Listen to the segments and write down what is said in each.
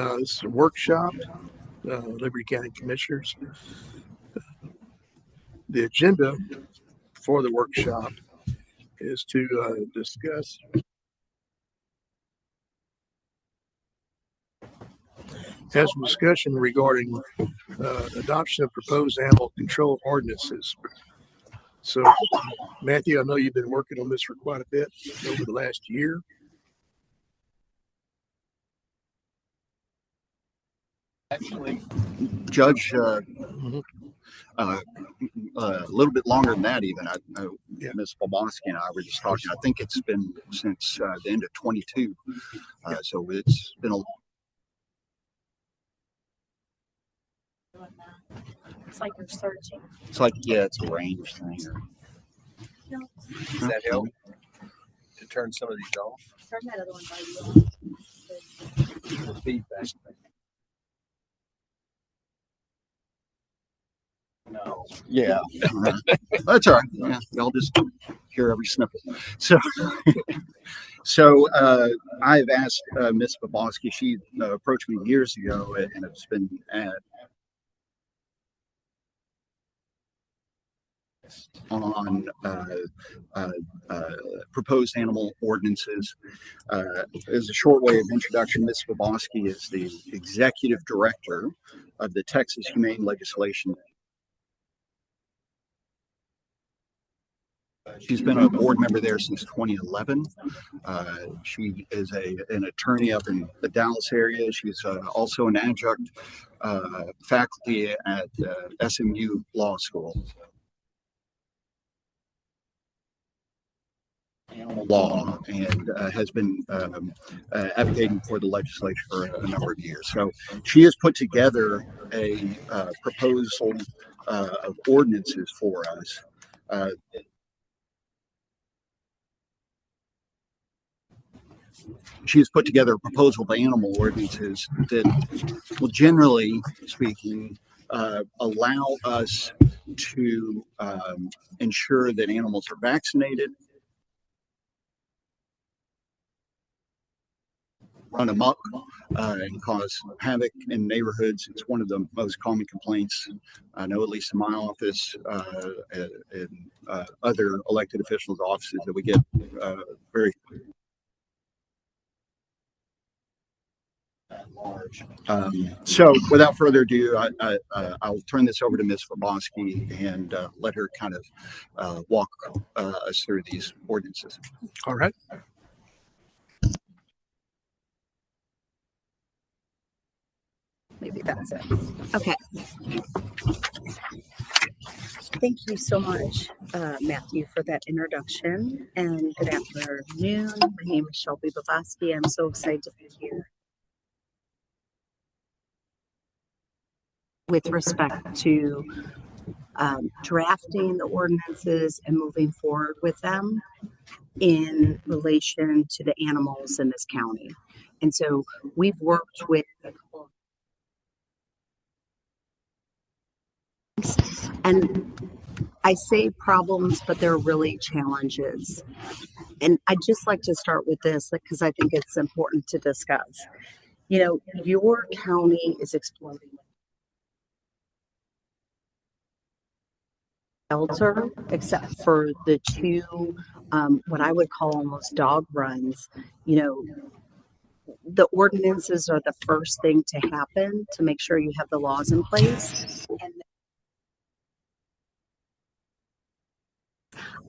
This is a workshop, Liberty County Commissioners. The agenda for the workshop is to discuss has a discussion regarding adoption of proposed animal control ordinances. So, Matthew, I know you've been working on this for quite a bit over the last year. Actually, Judge, a little bit longer than that even. Ms. Boboski and I were just talking. I think it's been since the end of 22. So it's been a It's like you're searching. It's like, yeah, it's a range thing. Does that help to turn some of these off? Turn that other one by you. The feedback. No. Yeah. That's all right. Yeah, y'all just hear every sniffle. So I've asked Ms. Boboski. She approached me years ago, and it's been on proposed animal ordinances. As a short way of introduction, Ms. Boboski is the executive director of the Texas Humane Legislation. She's been a board member there since 2011. She is an attorney up in the Dallas area. She's also an adjunct faculty at SMU Law School. Animal law, and has been advocating for the legislature for a number of years. So she has put together a proposal of ordinances for us. She has put together a proposal of animal ordinances that will, generally speaking, allow us to ensure that animals are vaccinated, run amok, and cause havoc in neighborhoods. It's one of the most common complaints I know, at least in my office and other elected officials' offices, that we get very large. So without further ado, I'll turn this over to Ms. Boboski and let her kind of walk us through these ordinances. All right. Maybe that's it. Okay. Thank you so much, Matthew, for that introduction. And good afternoon. My name is Shelby Boboski. I'm so excited to be here. With respect to drafting the ordinances and moving forward with them in relation to the animals in this county. And so we've worked with a couple of, and I say problems, but they're really challenges. And I'd just like to start with this because I think it's important to discuss. You know, your county is exploding. Shelter, except for the two, what I would call almost dog runs. You know, the ordinances are the first thing to happen to make sure you have the laws in place. And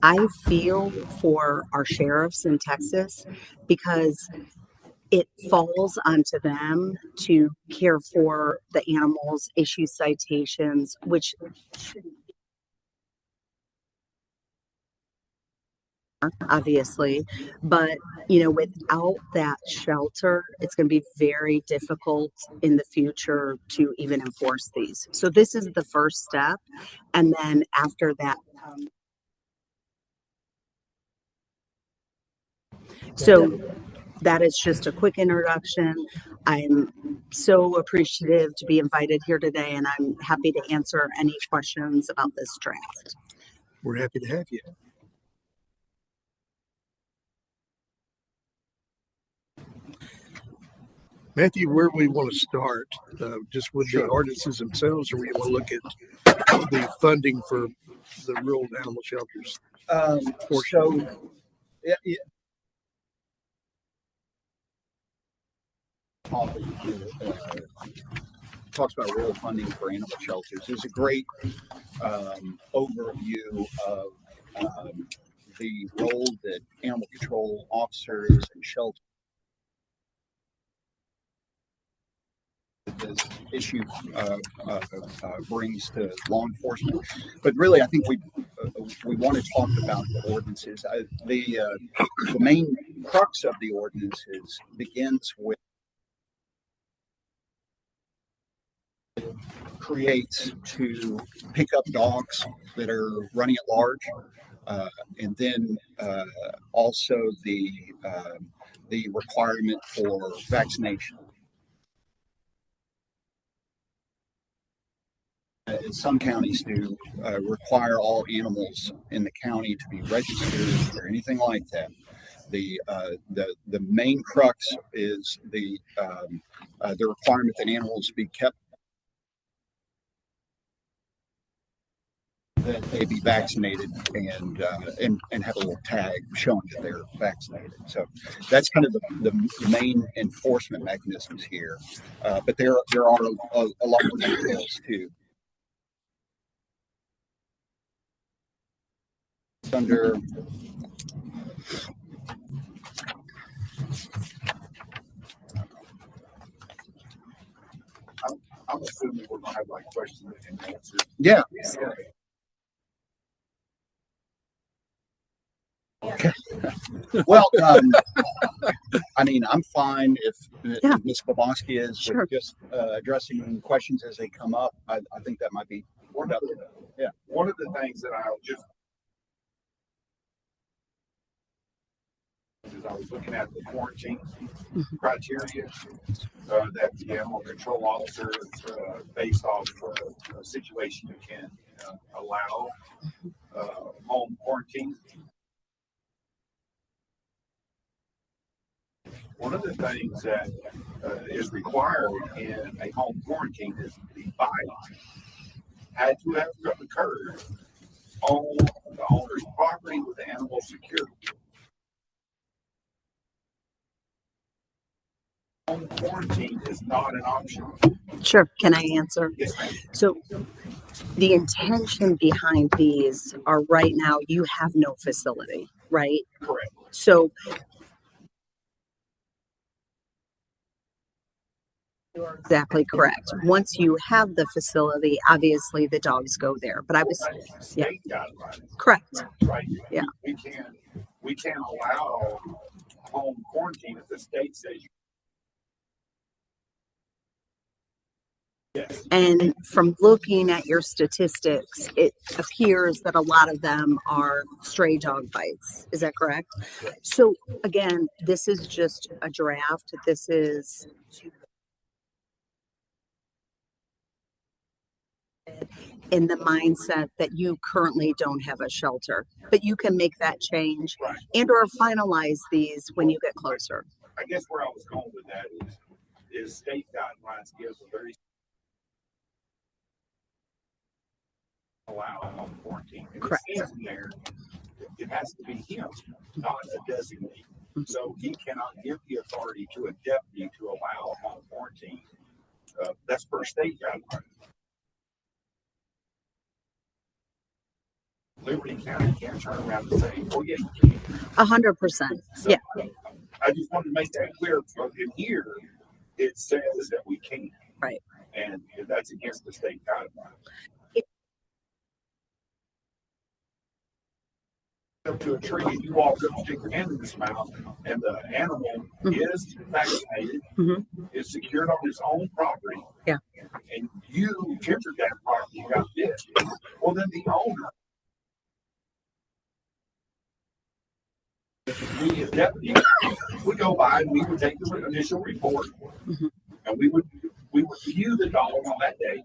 I feel for our sheriffs in Texas because it falls onto them to care for the animals, issue citations, which shouldn't be. Obviously, but you know, without that shelter, it's going to be very difficult in the future to even enforce these. So this is the first step, and then after that so that is just a quick introduction. I'm so appreciative to be invited here today, and I'm happy to answer any questions about this draft. We're happy to have you. Matthew, where we want to start, just with the Sure. ordinances themselves, or we want to look at the funding for the rural animal shelters? So, yeah, talks about rural funding for animal shelters. There's a great overview of the role that animal control officers and shelters this issue brings to law enforcement. But really, I think we want to talk about the ordinances. The main crux of the ordinances begins with creates to pick up dogs that are running at large, and then also the requirement for vaccination. Some counties do require all animals in the county to be registered or anything like that. The main crux is the requirement that animals be kept, that they be vaccinated and have a little tag showing that they're vaccinated. So that's kind of the main enforcement mechanisms here. But there are a lot more details too. Under I'm assuming we're gonna have like questions and answers. yeah. Well, I mean, I'm fine if Yeah. Ms. Boboski is Sure. with just addressing questions as they come up. I think that might be productive. Yeah. One of the things that I just is I was looking at the quarantine criteria that the animal control officer, based off a situation you can allow home quarantine. One of the things that is required in a home quarantine is the bylaw had to have occurred on the owner's property with animal security. Home quarantine is not an option. Sure. Can I answer? Yes, ma'am. So the intention behind these are right now you have no facility, right? Correct. So you're exactly correct. Once you have the facility, obviously the dogs go there. But I was State guidelines, correct. right? Yeah. We can't allow home quarantine if the state says. Yes. And from looking at your statistics, it appears that a lot of them are stray dog bites. Is that correct? So again, this is just a draft. This is in the mindset that you currently don't have a shelter, but you can make that change Right. and or finalize these when you get closer. I guess where I was going with that is state guidelines gives a very allow home quarantine. And Correct. it says in there, it has to be him, not a designee. So he cannot give the authority to a deputy to allow home quarantine. That's per state guidelines. Liberty County can't turn around and say, "Oh yeah, you can." 100%. So, Yeah. I just wanted to make that clear. In here, it says that we can. Right. And that's against the state guidelines. Up to a tree, and you walk up, stick your hand in his mouth, and the animal is vaccinated, is secured on his own property. Yeah. And you entered that property, you got bit. Well, then the owner. We as deputies, we go by and we would take the initial report, and we would view the dog on that day,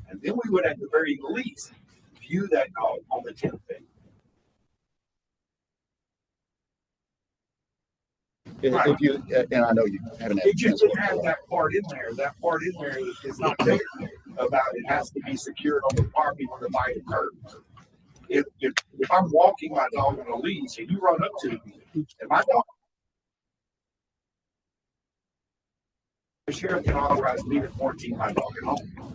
and then we would at the very least view that dog on the 10th day. If you, and I know you haven't had a It chance just to didn't have that part in there. That part in there is not there about it has to be secured on the property when the bite occurs. If I'm walking my dog on a leash and you run up to me and my dog, the sheriff can authorize me to quarantine my dog at home.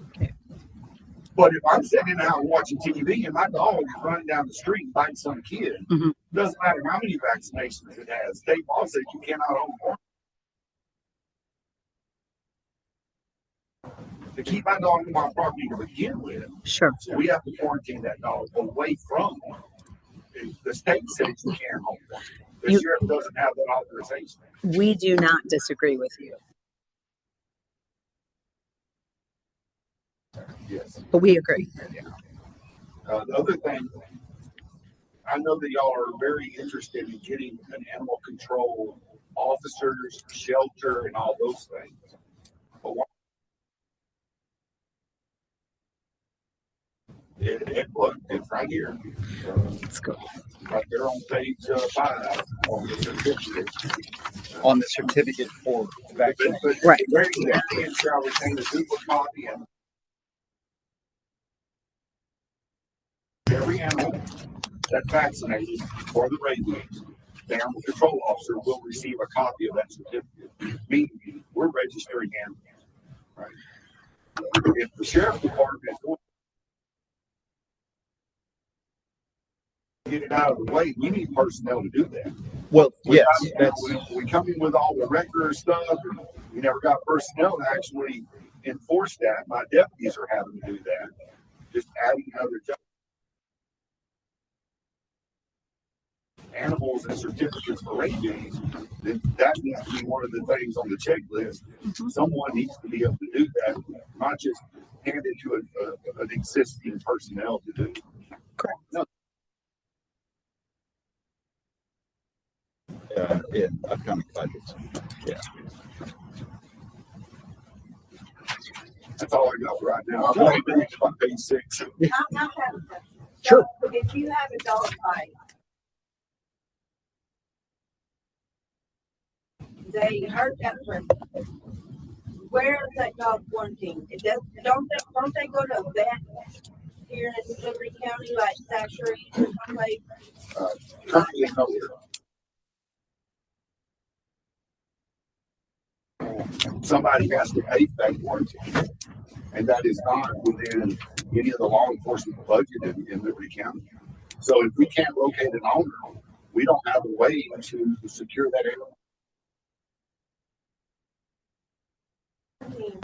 But if I'm sitting out watching TV and my dog is running down the street and biting some kid, Mhm. doesn't matter how many vaccinations it has, state law says you cannot own one. To keep my dog on my property to begin with, Sure. so we have to quarantine that dog away from the state says you can't hold one. The You- sheriff doesn't have that authorization. We do not disagree with you, Yes. but we agree. The other thing, I know that y'all are very interested in getting an animal control officers, shelter, and all those things. But what look, it's right here. Let's go. Right there on page 5 on the certificate. on the certificate for vaccination. But Right. where the applicant shall retain a Google copy and every animal that's vaccinated for the rabies, the animal control officer will receive a copy of that certificate. Meaning, we're registering animals. Right? If the sheriff's department is going to get it out of the way, we need personnel to do that. Well, yes, We come in with all the record stuff, and we never got personnel to actually enforce that. My deputies are having to do that. Just adding another job. Animals and certificates for rabies, that needs to be one of the things on the checklist. Someone needs to be able to do that, not just hand it to an existing personnel to do. Correct. No, in upcoming budgets. that's all I got for right now. I've only been on page 6. I have a question. Sure. So if you have a dog bite, they hurt that person. Where is that dog quarantined? It does, don't they go to a vet here in Liberty County, like Zachary or someplace? Currently, no. Somebody has to pay for that quarantine, and that is not within any of the law enforcement budget in Liberty County. So if we can't locate an owner, we don't have a way to secure that animal.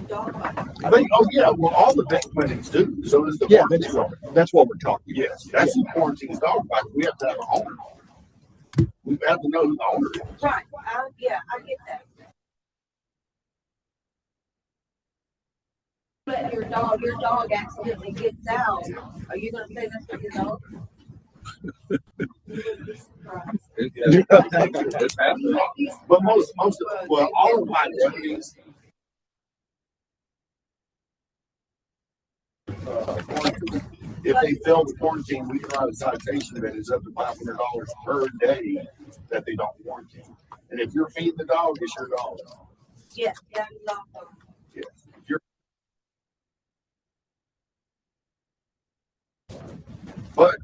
Dog bite. I think, oh yeah, well, all the vet clinics do, so does the. Yeah, quarantine. that's what we're talking. Yes, that's who quarantines dog bite. We have to have an owner. We have to know who the owner is. Right, yeah, I get that. But your dog accidentally gets out, are you gonna say that's what your dog? You would be surprised. But most of, well, all of my deputies. If they fail to quarantine, we can write a citation that is up to $500 per day that they don't quarantine. And if you're feeding the dog, it's your dog. Yes, that is awesome. Yes. If you're. But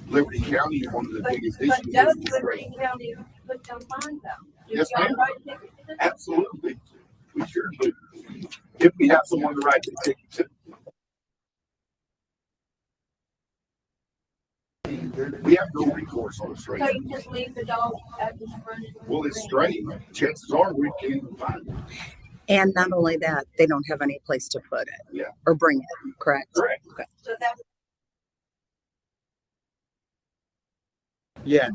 Liberty County, one of the But biggest does issues is Liberty County put them fines out? Do Yes, y'all ma'am. write tickets to them? absolutely, we sure do. If we have someone to write the ticket to. We have no recourse on the street. So you just leave the dog at the front? Well, it's straight. Chances are we can't even find it. And not only that, they don't have any place to put it. Yeah. Or bring it, correct? Correct. So that's Yeah,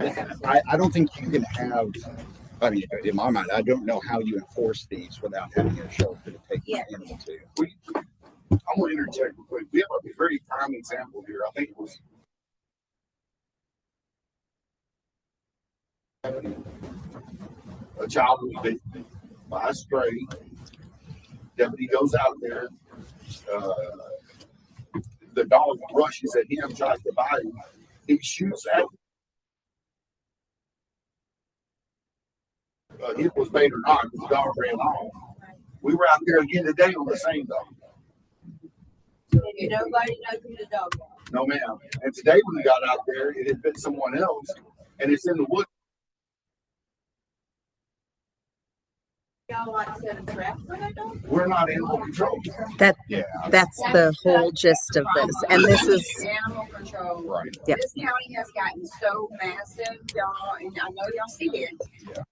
I don't think you can have, I mean, in my mind, I don't know how you enforce these without having a shelter to take the Yeah. animal to. I'm going to interject real quick. We have a very prime example here. I think it was a child was bitten by a stray. Deputy goes out there. The dog rushes at him, tries to bite him. He shoots at hip was paid or not, because the dog ran off. We were out there again today on the same dog. And nobody knows who the dog was. No, ma'am. And today when we got out there, it had bit someone else, and it's in the woods. Y'all like set a trap for that dog? We're not animal control. That's Yeah. the whole gist of this. And this is, Animal control. Right. Yep. This county has gotten so massive, y'all, and I know y'all see it. Yeah.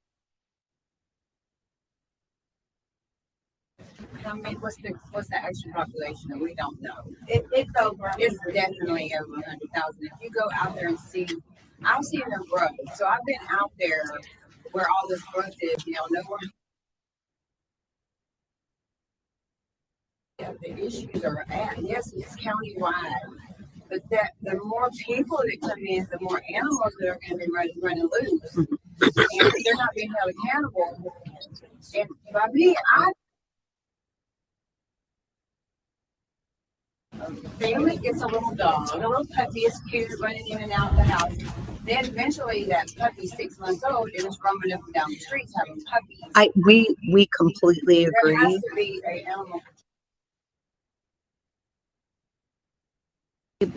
How many, what's the actual population? We don't know. It's over. It's definitely over 100,000. If you go out there and see, I've seen their growth. So I've been out there where all this growth is, nowhere. Yeah, the issues are at. Yes, it's countywide, but that the more people that come in, the more animals that are going to be running loose, and they're not being held accountable. And by me, family gets a little dog, a little puppy is cute, running in and out of the house. Then eventually, that puppy's 6 months old and is roaming up and down the streets having puppies. we completely There has agree. to be an animal.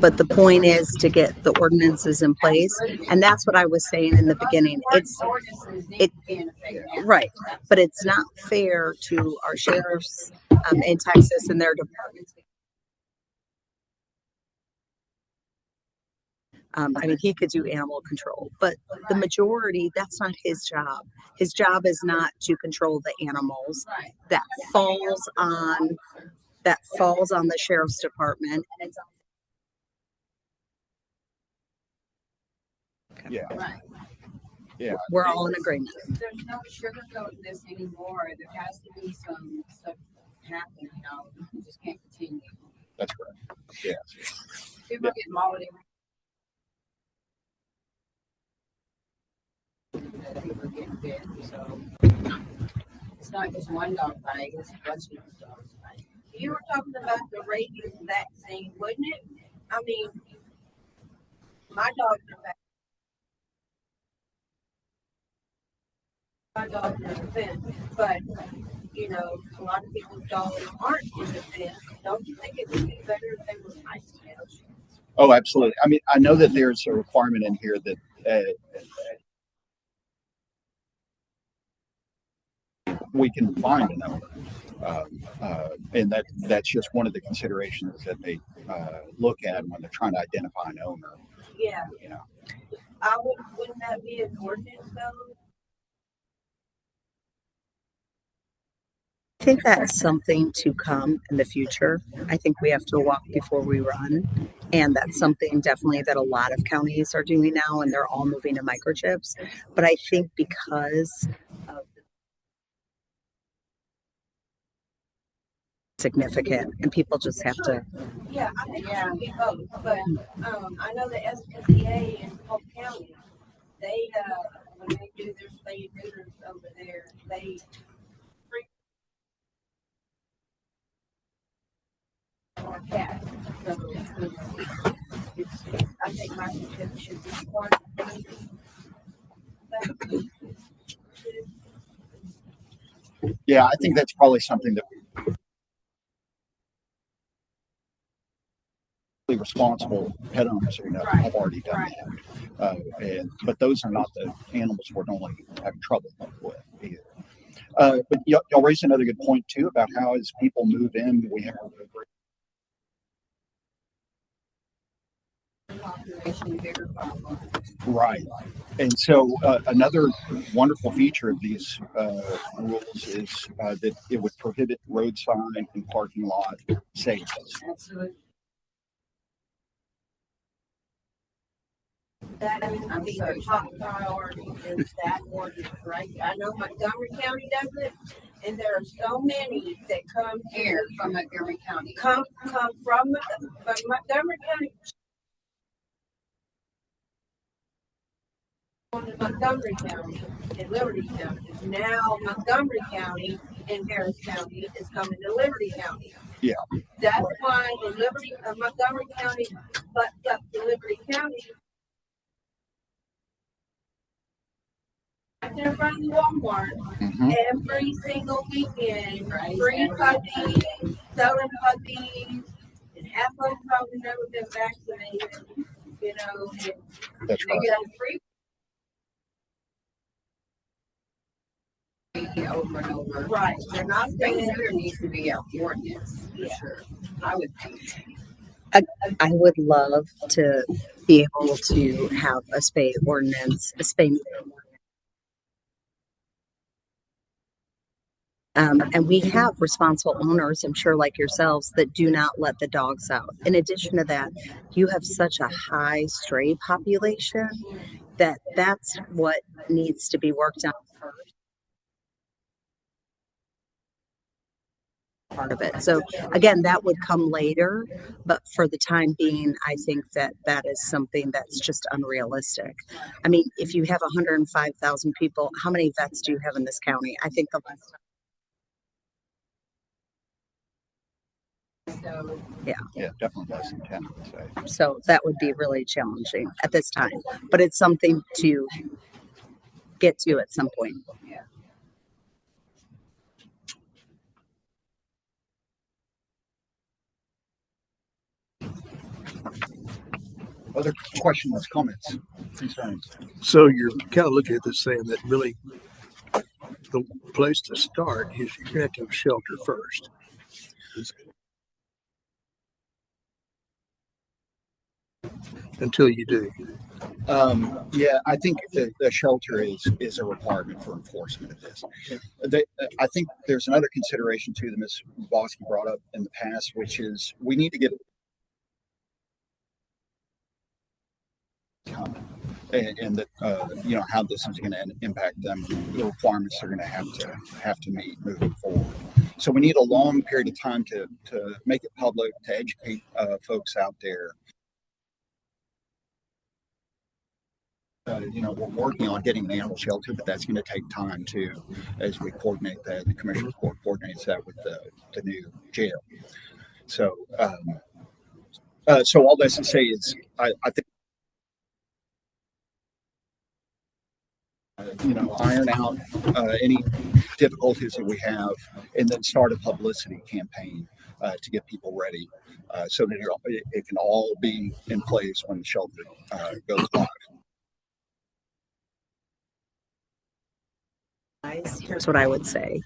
But the point is to get the ordinances in place. And that's what I was saying in the beginning. It's Ordinances need it- to be in effect now. right, but it's not fair to our sheriffs in Texas and their departments. I mean, he could do animal control, but the majority, that's not his job. His job is not to control the animals. Right. That falls on the sheriff's department. And it's Yeah. right. Yeah. We're all in agreement. There's no sugarcoating this anymore. There has to be some stuff happening. You just can't continue. That's correct. Yeah. People get mauled every. People are getting bit, so it's not just one dog bite, it's a bunch of dogs bite. You were talking about the rabies vaccine, wouldn't it? I mean, my dogs are vaccinated. My dogs are defense, but a lot of people's dogs aren't in defense. Don't you think it would be better if they were licensed? Oh, absolutely. I mean, I know that there's a requirement in here that we can find an owner. And that's just one of the considerations that they look at when they're trying to identify an owner. Yeah, You know, wouldn't that be an ordinance though? I think that's something to come in the future. I think we have to walk before we run. And that's something definitely that a lot of counties are doing now, and they're all moving to microchips. But I think because of significant and people just have to, Yeah, I think it should be both, but, I know the SPCA in Polk County, they, when they do their spay and neuters over there, they or cats, so I think microchips should be one. yeah, I think that's probably something that responsible pet owners have already done that. But those are not the animals we're normally having trouble with either. But y'all raised another good point too about how as people move in, we have Population bigger problem. right. And so another wonderful feature of these rules is that it would prohibit roadside and parking lot sales. Absolutely. That needs to be a top priority, is that ordinance, right? I know Montgomery County does it, and there are so many that come Here here, from Montgomery County. come from Montgomery County. Montgomery County and Liberty County. Now Montgomery County and Harris County is coming to Liberty County. Yeah. That's why the Montgomery County butts up to Liberty County. parking in front of the Walmart Mhm. every single weekend, free puppies, selling puppies, and half of them probably never been vaccinated, you know, and That's they right. get a free. Over and over. Right, they're not I think staying. there needs to be a ordinance, for sure. I would think. I would love to be able to have a spay ordinance, a spay. And we have responsible owners, I'm sure, like yourselves, that do not let the dogs out. In addition to that, you have such a high stray population that that's what needs to be worked on first. Part of it. So again, that would come later, but for the time being, I think that that is something that's just unrealistic. I mean, if you have 105,000 people, how many vets do you have in this county? I think the last. So, Yeah, definitely less than 10, I would say. So that would be really challenging at this time, but it's something to get to at some point. Other questions, comments, concerns? So you're kind of looking at this saying that really the place to start is you're gonna have to have shelter first. Until you do. Yeah, I think the shelter is a requirement for enforcement of this. I think there's another consideration too that Ms. Bosky brought up in the past, which is we need to get and that you know how this is going to impact them, the requirements they're going to have to meet moving forward. So we need a long period of time to make it public, to educate folks out there. You know, we're working on getting an animal shelter, but that's going to take time too, as we coordinate that. The Commissioner's Court coordinates that with the new jail. So, so all this to say is, I think, you know, iron out any difficulties that we have, and then start a publicity campaign to get people ready, so that it can all be in place when the shelter goes live. Here's what I would say.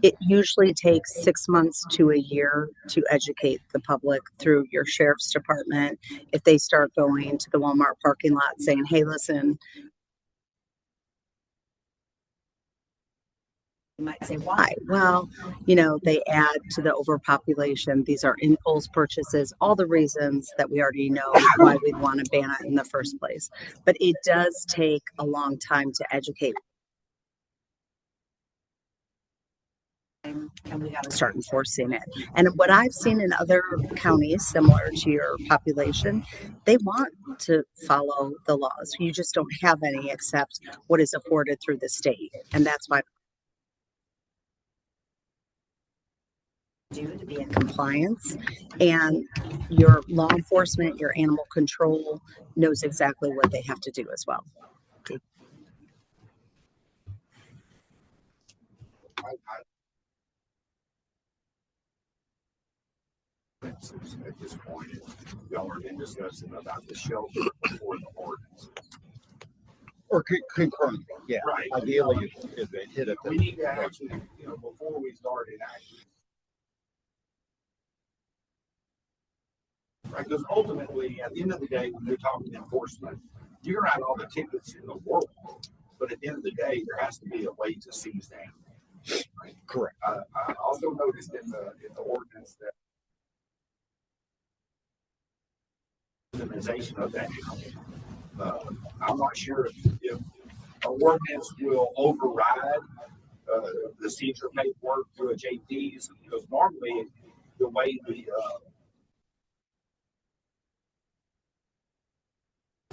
It usually takes 6 months to a year to educate the public through your sheriff's department. If they start going to the Walmart parking lot saying, hey, listen, you might say, why? Well, you know, they add to the overpopulation. These are impulse purchases, all the reasons that we already know why we'd want to ban it in the first place. But it does take a long time to educate. And we got to start enforcing it. And what I've seen in other counties similar to your population, they want to follow the laws. You just don't have any except what is afforded through the state. And that's why do to be in compliance, and your law enforcement, your animal control knows exactly what they have to do as well. Good. At this point, y'all are been discussing about the shelter before the ordinance. Or concurrently, yeah. Right. Ideally, if they hit it, We need to actually, you know, before we start enacting. Right, because ultimately, at the end of the day, when you're talking enforcement, you can write all the tickets in the world, but at the end of the day, there has to be a way to seize them. Right? correct. I also noticed in the ordinance that minimization of that. I'm not sure if our ordinance will override the seizure paperwork through a JPs, because normally the way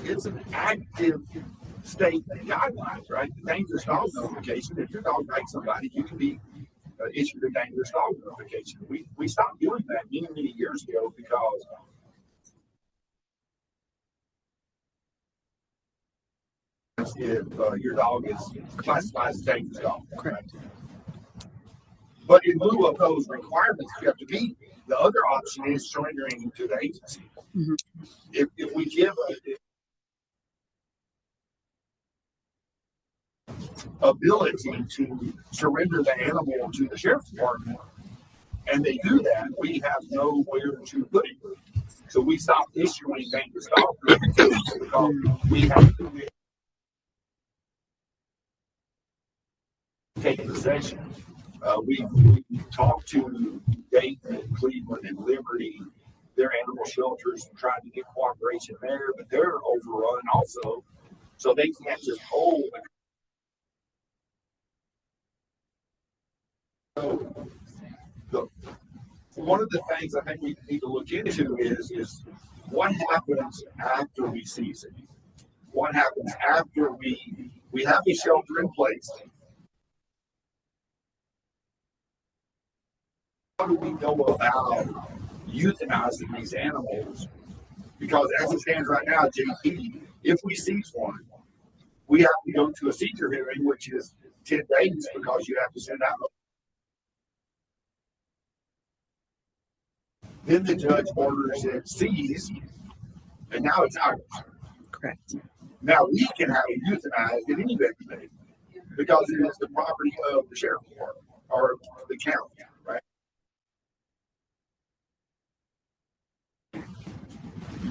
it's an active state guidelines, right? The dangerous dog notification. If your dog bites somebody, you can be issued a dangerous dog notification. We stopped doing that many years ago because happens if your dog is classified as a dangerous dog. Correct. But in lieu of those requirements you have to meet, the other option is surrendering to the agency. Mhm. If we give ability to surrender the animal to the sheriff's department, and they do that, we have nowhere to put it. So we stop issuing dangerous dog certificates because we have to take possession. We talked to Dayton and Cleveland and Liberty, their animal shelters, and tried to get cooperation there, but they're overrun also. So they can't just hold. So one of the things I think we need to look into is what happens after we seize it? What happens after we have a shelter in place? How do we go about euthanizing these animals? Because as it stands right now, JP, if we seize one, we have to go to a seizure hearing, which is 10 days because you have to send out. Then the judge orders it seized, and now it's ours. Correct. Now we can have it euthanized at any veterinary because it is the property of the sheriff's department or the county, right?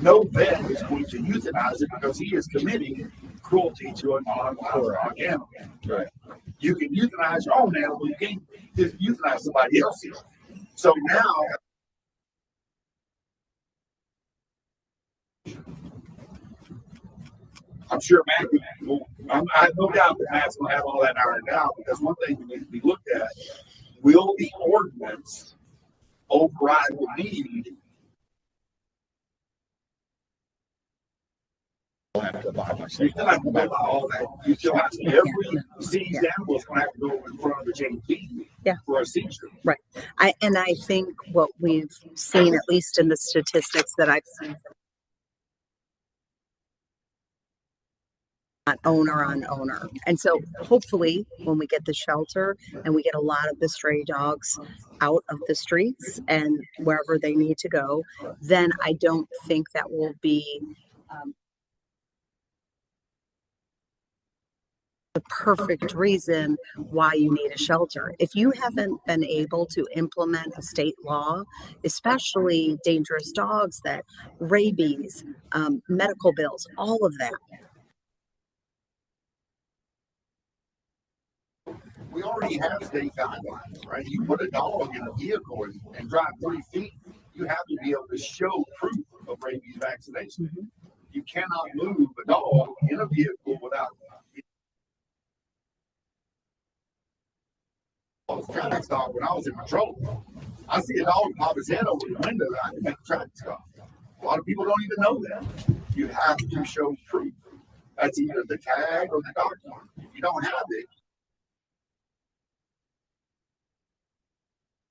No vet is going to euthanize it because he is committing cruelty to a non-livestock animal. Right. You can euthanize your own animal, you can't just euthanize somebody else's. So now, I'm sure Matt will, I have no doubt that Matt's going to have all that ironed out because one thing that needs to be looked at, will the ordinance override the need? You still have to go by all that. You still have to, every seized animal is going to have to go in front of the JP for a seizure. Right. I think what we've seen, at least in the statistics that I've seen, not owner on owner. And so hopefully when we get the shelter and we get a lot of the stray dogs out of the streets and wherever they need to go, then I don't think that will be the perfect reason why you need a shelter. If you haven't been able to implement a state law, especially dangerous dogs, that rabies, medical bills, all of that. We already have state guidelines, right? You put a dog in a vehicle and drive 3 feet, you have to be able to show proof of rabies vaccination. Mm-hmm. You cannot move a dog in a vehicle without. I was a traffic stop when I was in patrol. I see a dog pop his head over the window, I can make a traffic stop. A lot of people don't even know that. You have to show proof. That's either the tag or the dog mark. If you don't have it,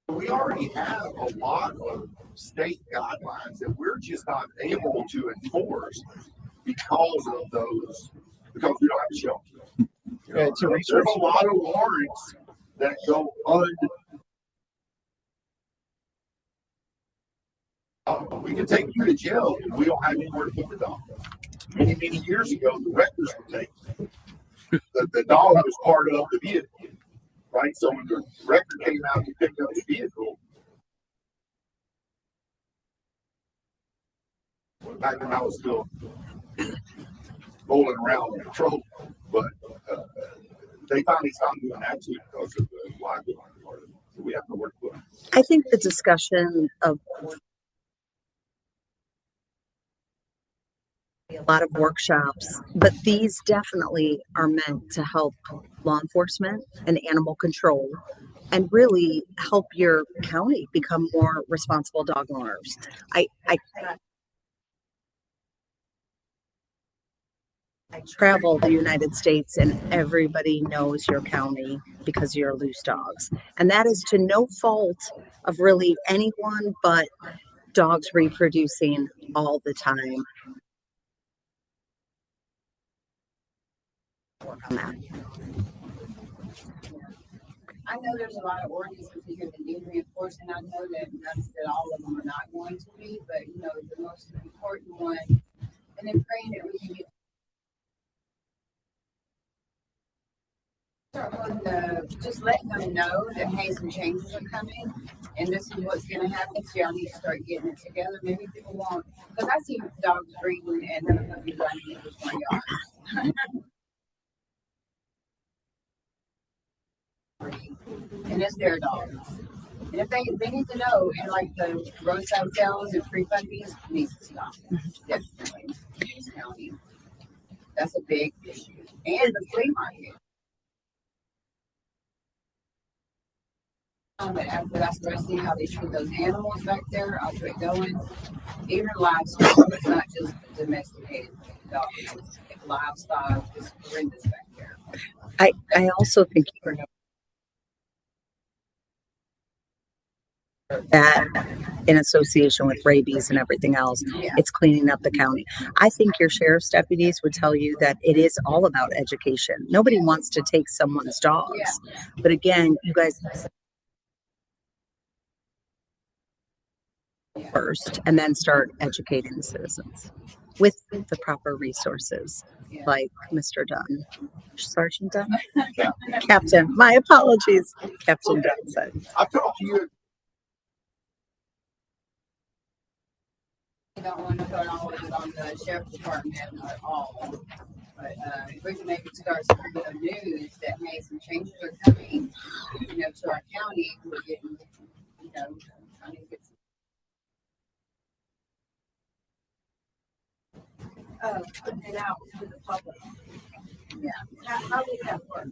we already have a lot of state guidelines that we're just not able to enforce because of those, because we don't have a shelter. There's a lot of warrants that go we can take you to jail if we don't have anywhere to put the dog. Many, many years ago, the records were taken. The dog was part of the vehicle. Right, so when the record came out to pick up the vehicle, back when I was still rolling around in patrol, but they finally stopped doing that too because of the liability part of it. So we have to work with them. I think the discussion of a lot of workshops, but these definitely are meant to help law enforcement and animal control and really help your county become more responsible dog owners. I travel the United States and everybody knows your county because you're loose dogs. And that is to no fault of really anyone but dogs reproducing all the time. work on that. I know there's a lot of ordinances here that need reinforced, and I know that all of them are not going to be, but you know, the most important one, and then praying that we can get just letting them know that hey, some changes are coming, and this is what's going to happen. So y'all need to start getting it together. Maybe people won't, because I see dogs breeding and then they'll be running in the front yard. And it's their dogs. And if they need to know, and like the roadside sales and free puppies needs to stop. Definitely. In this county. That's a big issue. And the flea market. But after I start seeing how they treat those animals back there, I'll get going. Even livestock, it's not just domesticated dogs. It's livestock is horrendous back there. I also think that in association with rabies and everything else, it's cleaning up the county. I think your sheriff's deputies would tell you that it is all about education. Nobody wants to take someone's dogs. But again, you guys first and then start educating the citizens with the proper resources, like Mr. Dunn. Sergeant Dunn? Captain. My apologies. Captain Dunn said. I've talked to you. I don't want to put all of it on the sheriff's department at all. But if we can maybe start some news that hey, some changes are coming, you know, to our county, we're getting, you know, trying to get putting it out to the public. Yeah. How would that work?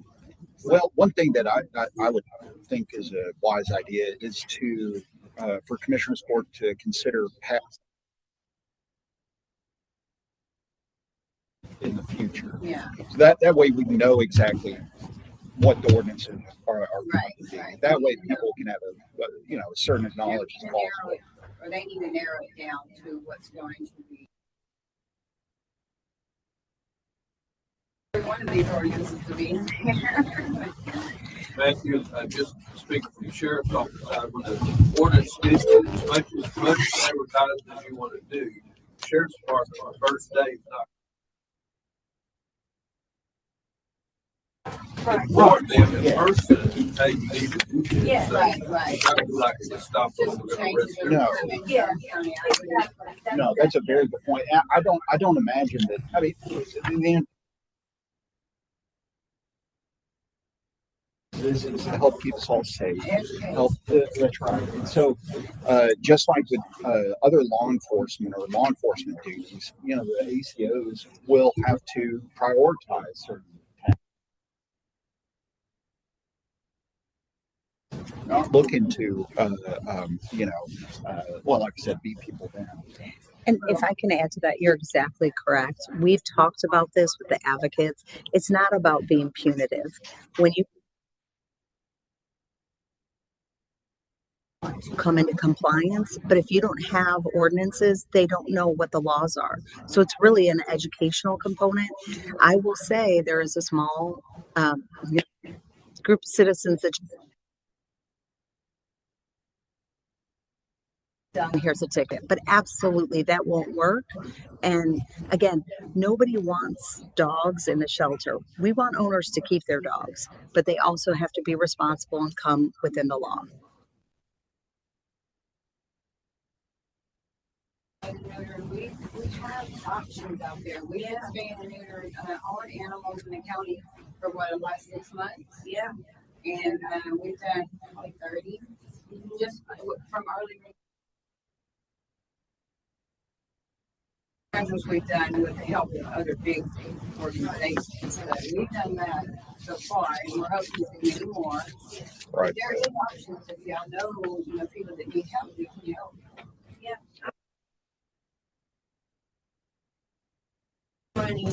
Well, one thing that I would think is a wise idea is to for Commissioners Court to consider past in the future. Yeah. So that way we know exactly what the ordinances are Right, going to be. right. That way people can have a certain knowledge as Narrow possible. it, or they need to narrow it down to what's going to be. One of these ordinances to be in there. Matthew, just speaking from the sheriff's office side, when the ordinance is as much advertising as you want to do, sheriff's department on the first day is not. Report them in person, hey, you need to do this. Yeah, So, right. I would like to stop them. Just changes are No. coming. Yeah. County, Exactly. No, that's a very good point. I don't imagine that. I mean, this is to help keep us all safe. Help that's right. And so, just like with other law enforcement or law enforcement duties, the ACOs will have to prioritize certain. Not looking to, well, like I said, beat people down. And if I can add to that, you're exactly correct. We've talked about this with the advocates. It's not about being punitive. When you come into compliance, but if you don't have ordinances, they don't know what the laws are. So it's really an educational component. I will say there is a small group of citizens that here's a ticket, but absolutely that won't work. And again, nobody wants dogs in the shelter. We want owners to keep their dogs, but they also have to be responsible and come within the law. We have options out there. We have spayed and neutered all the animals in the county for the last 6 months. Yeah. And we've done probably 30 just from early measures we've done with the help of other big organizations. So we've done that so far, and we're hoping to do more. Right. But there is options if y'all know, people that need help, we can help. Yeah. Money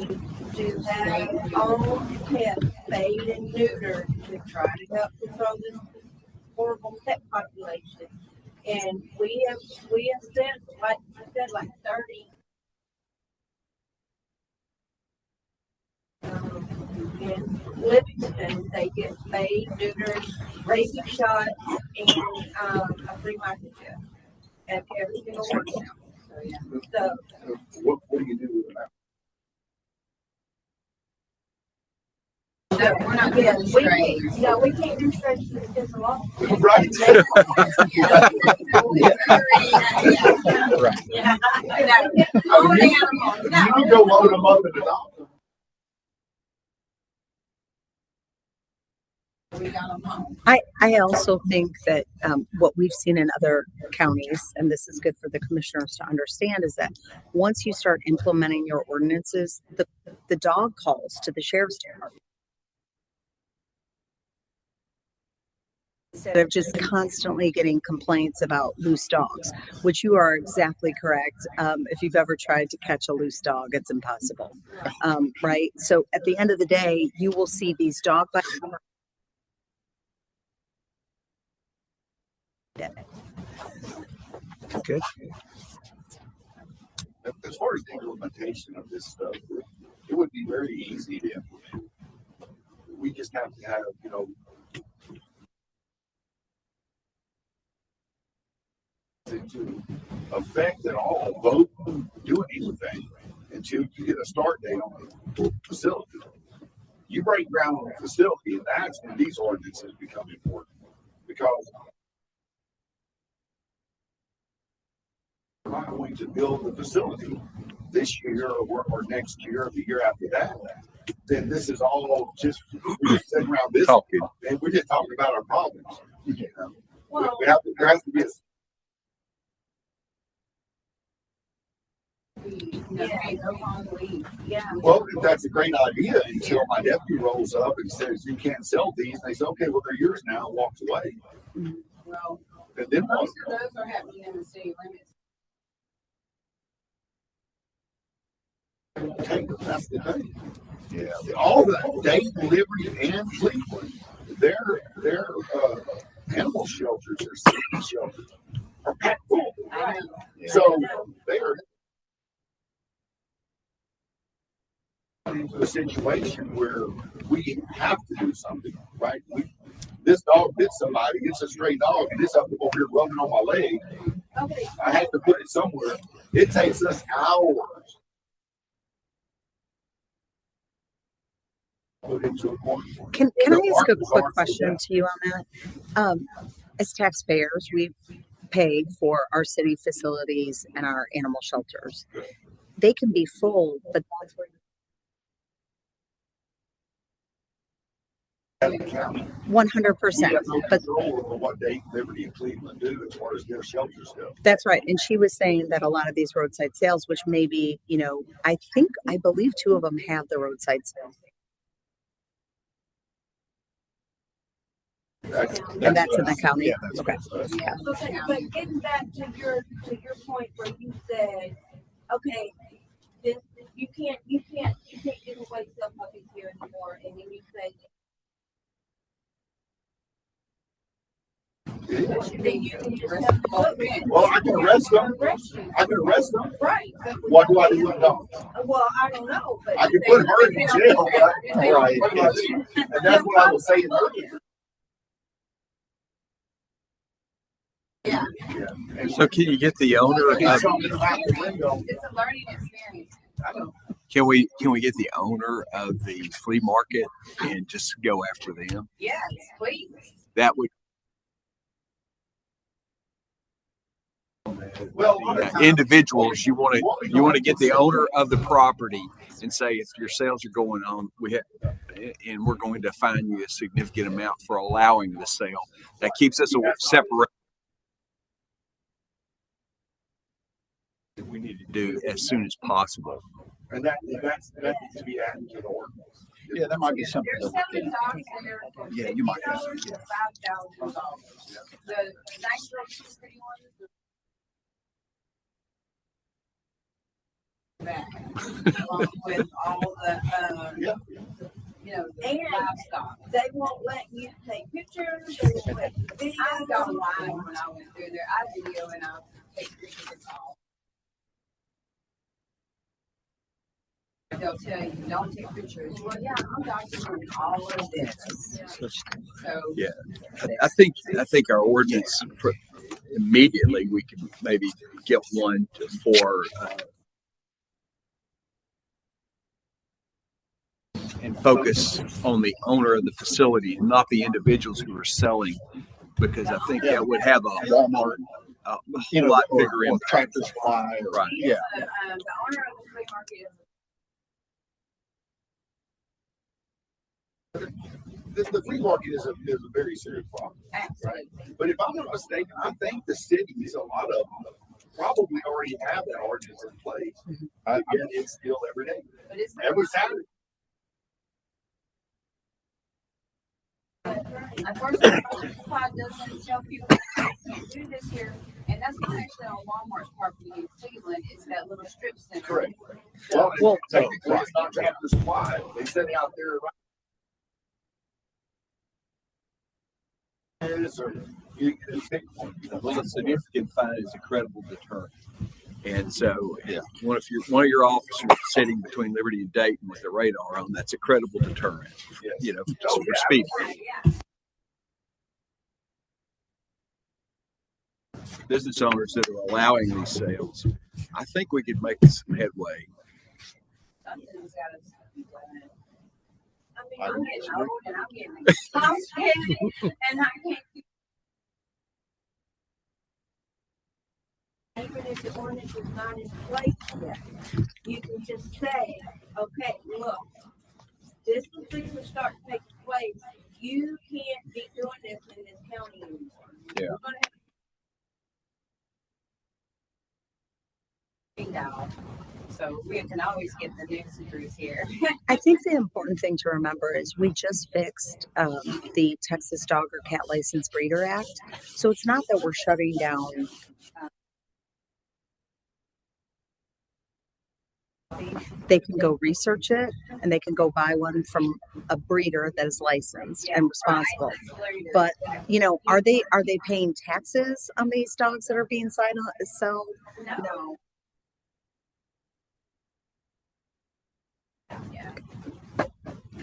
to have all pets spayed and neutered to try to help control this horrible pet population. And we have said, like I said, like 30 In Livingston, they get spayed, neutered, rabies shots, and a free microchip at every single one now. So, yeah. So, What do you do with that? No, we're not yeah, doing we strays. can't, no, we can't do strays because the law. Right. Right. Yeah. All animals, You no. can go load them up and adopt them. We got them home. I also think that what we've seen in other counties, and this is good for the commissioners to understand, is that once you start implementing your ordinances, the dog calls to the sheriff's department. Instead of just constantly getting complaints about loose dogs, which you are exactly correct. If you've ever tried to catch a loose dog, it's impossible. Right? So at the end of the day, you will see these dog bites. Okay. As far as the implementation of this stuff, it would be very easy to implement. We just have to have, to affect at all, vote, do anything until you get a start date on the facility. You break ground on the facility, and that's when these ordinances become important. Because we're not going to build the facility this year or next year or the year after that, then this is all just, we're just sitting around this and we're just talking about our problems. You know? Well, There has to be a yeah. well, that's a great idea until my deputy rolls up and says, you can't sell these. And they say, okay, well, they're yours now, and walks away. Well, And then what? most of those are happening in the city limits. Okay, that's the thing. Yeah, all the Dayton, Liberty, and Cleveland, their animal shelters or city shelters are packed full. I know. So they are into a situation where we have to do something, right? This dog bit somebody, it's a stray dog, and it's up over here rubbing on my leg. Okay. I have to put it somewhere. It takes us hours. Put into a corner. Can I The ask a markets quick aren't so question bad. to you on that? As taxpayers, we've paid for our city facilities and our animal shelters. They can be full, but that's where As a county, 100%. we have no But control over what Dayton, Liberty, and Cleveland do as far as their shelters go. that's right. And she was saying that a lot of these roadside sales, which maybe, I believe 2 of them have the roadside sales. And that's in the county. Yeah, that's Okay. us. Yeah. Okay, but getting back to your point where you said, okay, this you can't give away stuff puppies here anymore, and then you said then you can just have to put me in. Well, I can arrest them. Arrest you. I can arrest them. Right. What do I do with dogs? Well, I don't know, but I can put her in jail, right? Right. What do I do? And that's what I will say. Yeah. And So can you get the owner He's of, jumping out the window. It's a learning experience. can we get the owner of the flea market and just go after them? Yes, please. That would, Well, a lot of times- individuals, you want to get the owner of the property and say, if your sales are going on, and we're going to fine you a significant amount for allowing the sale. That keeps us separate. We need to do as soon as possible. And that needs to be added to the ordinance. Yeah, that might be something. There's to look selling at. dogs there for Yeah, you might have $50 to, to $5,000. The nice little pretty ones. Back, along with all the, Yeah. the livestock. they won't let you take pictures. They won't let you video. I got live when I went through there. I video and I take pictures of all. They'll tell you, don't take pictures. Well, yeah, I'm documenting all of this. So. Yeah, I think our ordinance for immediately we can maybe get one for and focus on the owner of the facility and not the individuals who are selling, because I think that would have a Walmart, a whole lot bigger or impact. Tractor Supply, or, Right. yeah. The owner of the flea market is The flea market is a very serious problem. absolutely. But if I'm not mistaken, I think the cities, a lot of them, probably already have that ordinance in place. Yet it's still every day, But it's every Saturday. unfortunately, Tractor Supply doesn't tell people you can't do this here, and that's not actually on Walmart's property in Cleveland. It's that little strip center. Correct. So, Well, technically, it's not Tractor Supply. They sit out there. Well, a significant fine is a credible deterrent. And so, one of your officers sitting between Liberty and Dayton with the radar on, that's a credible deterrent. Yes. You know, Oh, for yeah. speed. yeah. Business owners that are allowing these sales, I think we could make some headway. Something's gotta be done. I mean, I I'm don't getting disagree. old and I'm getting exhausted and I can't keep. Even if the ordinance is not in place yet, you can just say, okay, look, this is things will start taking place. You can't be doing this in this county anymore. Yeah. We're gonna have So we can always get the news crews here. I think the important thing to remember is we just fixed the Texas Dog or Cat License Breeder Act. So it's not that we're shutting down. They can go research it and they can go buy one from a breeder that is licensed and responsible. But you know, are they paying taxes on these dogs that are being sold? No.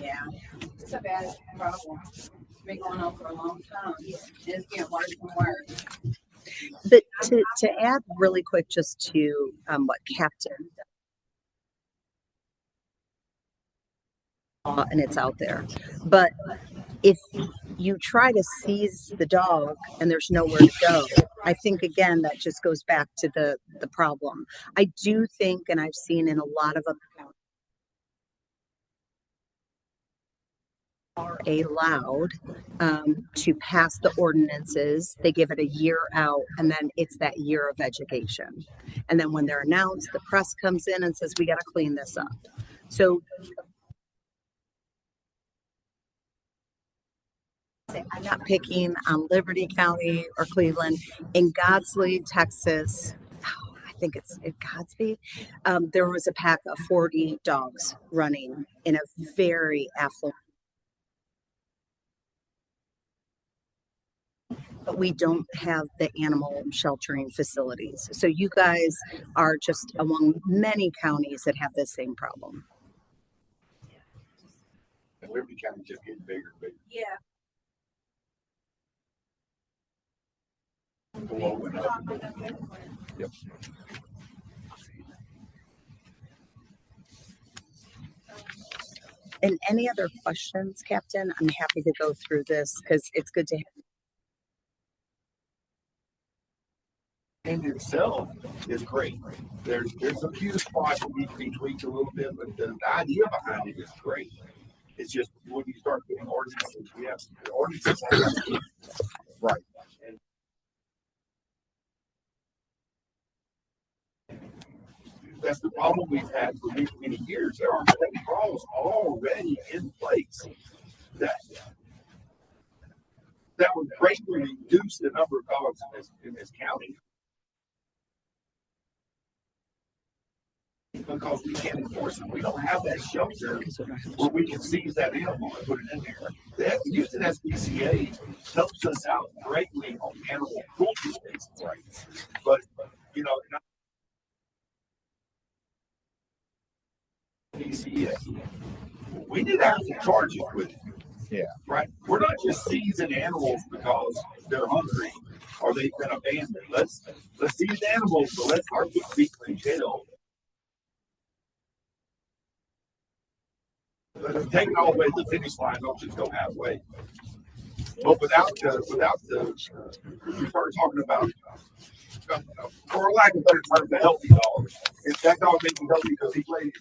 Yeah, it's a bad problem. It's been going on for a long time. It's getting worse and worse. But to add really quick just to what Captain and it's out there. But if you try to seize the dog and there's nowhere to go, I think again that just goes back to the problem. I do think, and I've seen in a lot of them are allowed to pass the ordinances. They give it a year out, and then it's that year of education. And then when they're announced, the press comes in and says, "We got to clean this up." So I'm not picking on Liberty County or Cleveland. In Godsley, Texas, I think it's in Godsby, there was a pack of 40 dogs running in a very affluent. But we don't have the animal sheltering facilities. So you guys are just among many counties that have the same problem. And Liberty County just getting bigger and bigger. Yeah. Below and up. Yep. And any other questions, Captain? I'm happy to go through this because it's good to have. In itself is great. There's a few spots that need to be tweaked a little bit, but the idea behind it is great. It's just when you start putting ordinances, we have the ordinances. Right. And that's the problem we've had for many, many years. There are state laws already in place that would greatly reduce the number of dogs in this county. Because we can't enforce it. We don't have that shelter where we can seize that animal and put it in there. Using SPCA helps us out greatly on animal cruelty cases. Right. But, you know, PCA. We need to have some charges with it. Yeah. Right. We're not just seizing animals because they're hungry or they've been abandoned. Let's seize animals, but let's start putting people in jail. Let's take it all the way to the finish line. Don't just go halfway. But without the, we start talking about, for lack of better terms, a healthy dog. If that dog makes him healthy because he played,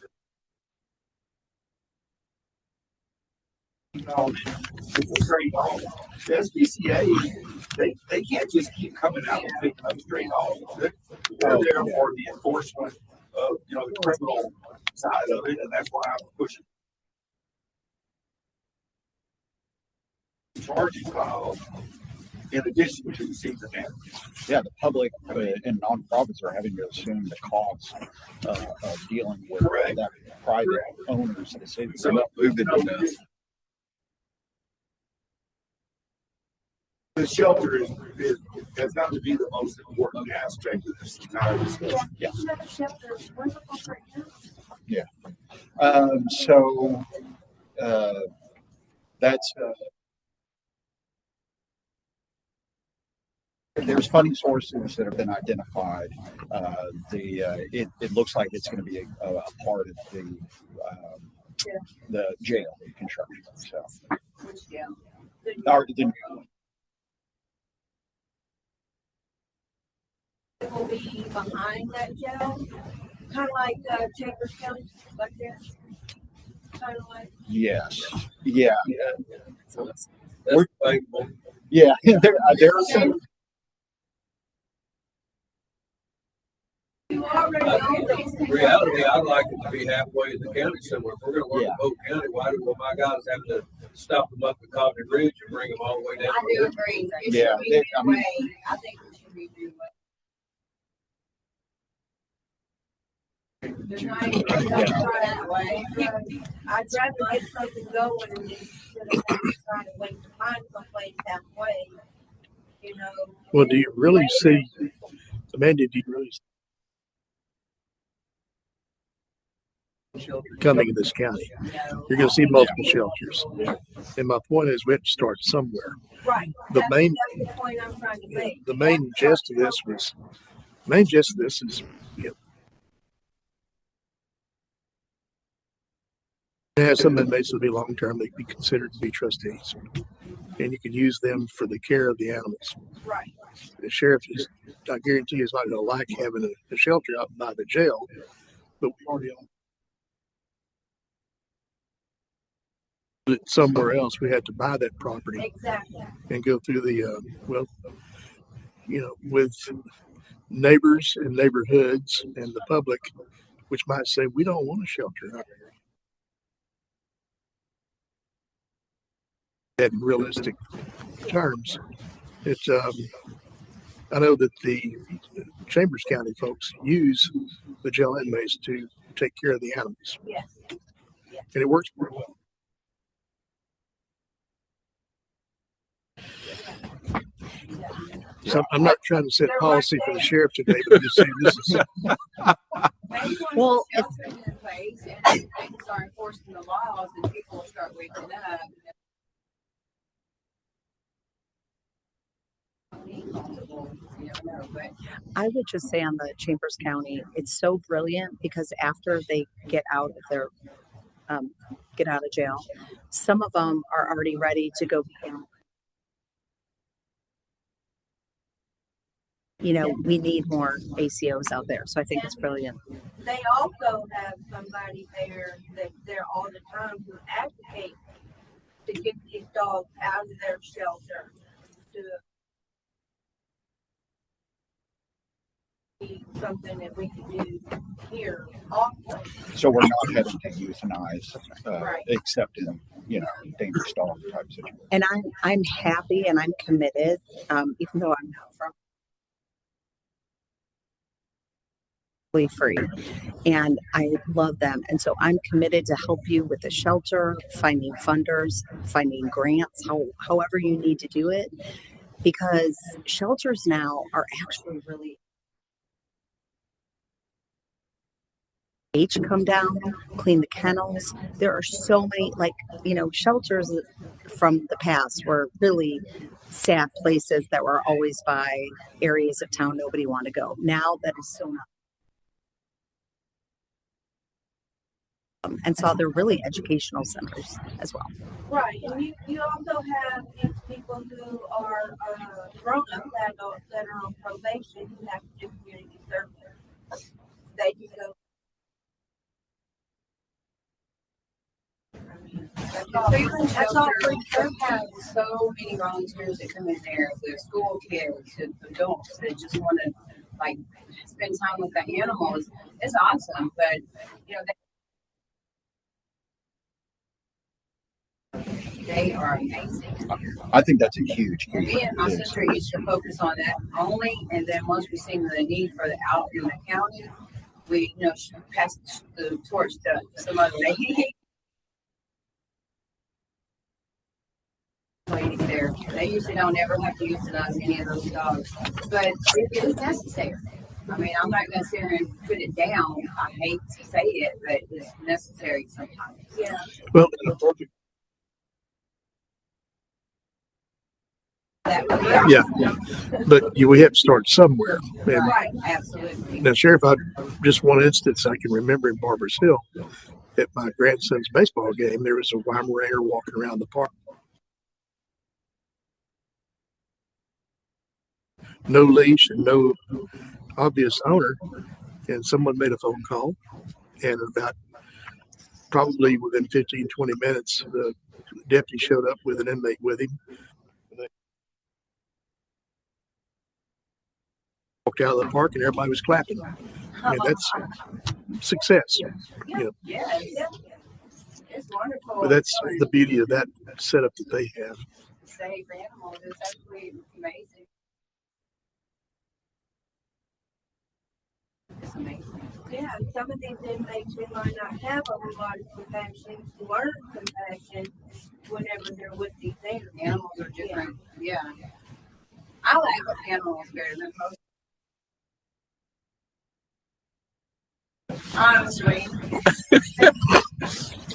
it's a stray dog. The SPCA, they can't just keep coming out and picking up stray dogs. They're there for the enforcement of the criminal side of it, and that's why I'm pushing charges filed in addition to the season animals. Yeah, the public and nonprofits are having to assume the cost of dealing with Correct. that private owners of the city. So moved it enough. The shelter has got to be the most important aspect of this entire discussion. Yeah. Yeah. So that's there's funding sources that have been identified. It looks like it's going to be a part of the jail construction. So, Which jail? or the It will be behind that jail, kind of like Chambers County, like this. Kind of like. yes, yeah, That's debatable. yeah. There are some. You already own these. Reality, I'd like it to be halfway in the county somewhere. If we're gonna work in Polk County, why do my guys have to stop them up at Cotton Ridge and bring them all the way down? I do agree. It Yeah, should be I mean- midway. I think it should be midway. There's not even that way. I'd rather get something going and instead of trying to wait to find someplace halfway, Well, do you really see, Amanda, do you really see shelter coming in this county? You're going to see multiple shelters. And my point is we have to start somewhere. Right. The That's main- the point I'm trying to make. The main gist of this is, yeah, some inmates will be long-term, they can be considered to be trustees. And you can use them for the care of the animals. Right. The sheriff is, I guarantee you, is not going to like having a shelter out by the jail, but we already own it somewhere else. We had to buy that property Exactly. and go through the, with neighbors and neighborhoods and the public, which might say, we don't want a shelter. In realistic terms, it's, I know that the Chambers County folks use the jail inmates to take care of the animals, Yes. and it works pretty well. So I'm not trying to set policy for the sheriff today, but I'm just saying this is, Maybe Well, once the shelter's in place and they can start enforcing the laws and people will start waking up. You don't know, but I would just say on the Chambers County, it's so brilliant because after they get out of their get out of jail, some of them are already ready to go be animal. We need more ACOs out there, so I think it's brilliant. They also have somebody there that's there all the time who advocates to get these dogs out of their shelter to be something that we can do here also. So we're not having to euthanize, Right. except in dangerous dog type situations. And I'm happy and I'm committed, even though I'm not from free, and I love them, and so I'm committed to help you with the shelter, finding funders, finding grants, however you need to do it, because shelters now are actually really H come down, clean the kennels. There are so many, like, shelters from the past were really sad places that were always by areas of town nobody wanted to go. Now that is so not. And so they're really educational centers as well. Right, and you also have these people who are grown-up adults that are on probation who have to do community service. They can go. That's all free. They have so many volunteers that come in there, the school kids, the adults that just want to like spend time with the animals. It's awesome, but they are amazing. I think that's a huge key. Me and my sister used to focus on that only, and then once we seen the need for the out in the county, we passed the torch to some other lady. There, they usually don't ever have to euthanize any of those dogs, but it is necessary. I mean, I'm not going to sit here and put it down. I hate to say it, but it's necessary sometimes. Yeah. Well, That would be yeah, but we have to start somewhere. And right. Absolutely. now, Sheriff, just one instance I can remember in Barbers Hill at my grandson's baseball game, there was a Weimaraner walking around the park. No leash and no obvious owner, and someone made a phone call, and about probably within 15-20 minutes the deputy showed up with an inmate with him. They walked out of the park and everybody was clapping. And that's success. Yeah, it's wonderful. But that's the beauty of that setup that they have. Save animals is actually amazing. It's amazing. Yeah, some of these inmates who might not have a whole lot of compassion learn compassion whenever they're with these animals. Animals are different. Yeah. I like animals better than most. Honestly.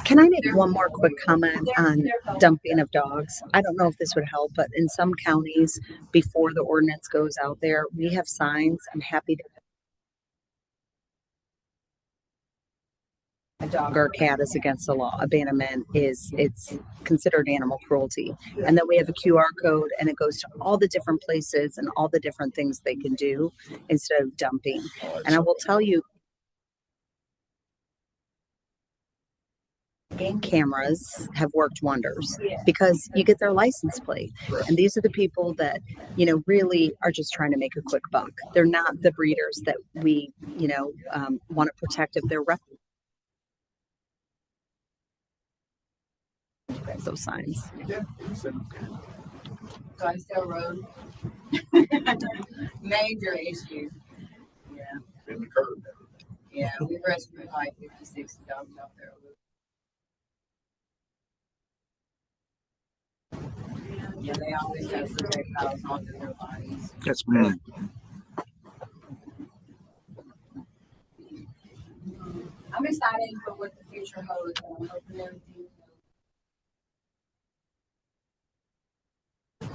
Can I make one more quick comment on dumping of dogs? I don't know if this would help, but in some counties, before the ordinance goes out there, we have signs. I'm happy to. A dog or a cat is against the law. Abandonment it's considered animal cruelty. And then we have a QR code and it goes to all the different places and all the different things they can do instead of dumping. And I will tell you, game cameras have worked wonders because you get their license plate. And these are the people that, really are just trying to make a quick buck. They're not the breeders that we, want to protect if they're those signs. Gladstone Road. Major issue. Yeah. In the curb. Yeah, we rescued like 56 dogs out there. Yeah, they always have some reptiles onto their bodies. That's bad. I'm excited for what the future holds. I'm hoping everything.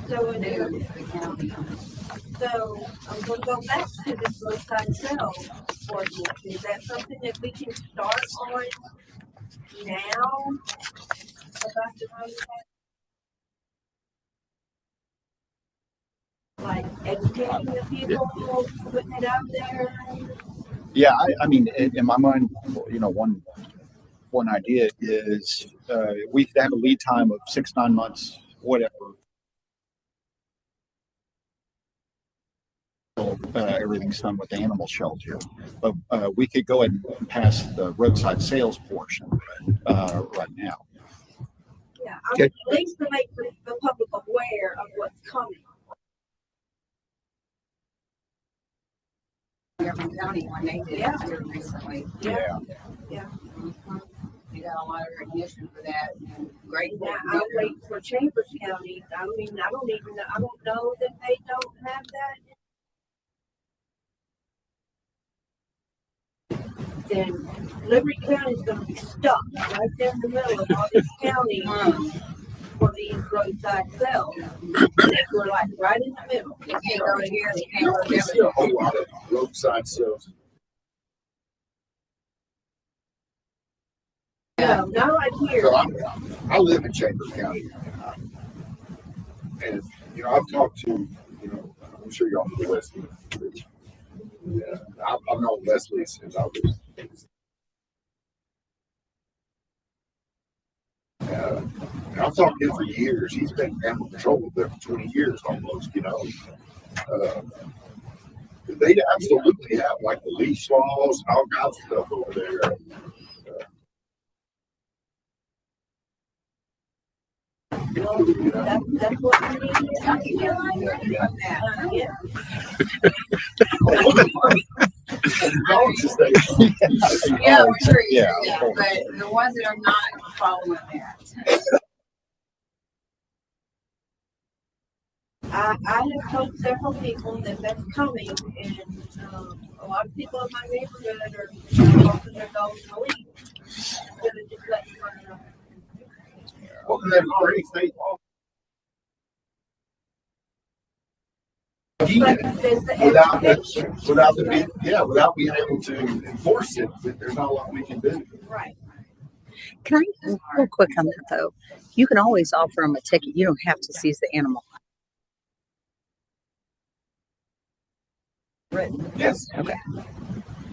So it New is. for the county. So I'm going to go back to this roadside sale ordinance. Is that something that we can start on now about the roadside? Like educating the people, putting it out there. Yeah, I mean, in my mind, one idea is we could have a lead time of 6-9 months, whatever. Everything's done with the animal shelter, but we could go ahead and pass the roadside sales portion right now. Yeah, I mean, at least to make the public aware of what's coming. Government County when they did it here recently. Yeah. We got a lot of recognition for that. And great. Now, I wait for Chambers County. I mean, I don't know that they don't have that. then Liberty County's gonna be stuck right there in the middle of all these counties for these roadside sales. We're like right in the middle. You can't go to here, you can't go We there. see a whole lot of roadside sales. No, not right here. So I live in Chambers County. And, you know, I've talked to, you know, I'm sure y'all know Wesley. Yeah, I've known Wesley since I was. I've talked to him for years. He's been animal control there for 20 years almost, you know. They absolutely have like the leash laws and all kinds of stuff over there. That's what we need. How can you like that? Yeah. Yeah, we're sure. Yeah, Yeah, of course. but the ones that are not following that. I have told several people that that's coming, and a lot of people in my neighborhood are walking their dogs in the lead. Instead of just letting them run. Well, there's already state law. But there's the Without being able to enforce it, there's not a lot we can do. right. Can I, real quick on that though, you can always offer them a ticket. You don't have to seize the animal. Yes. Okay.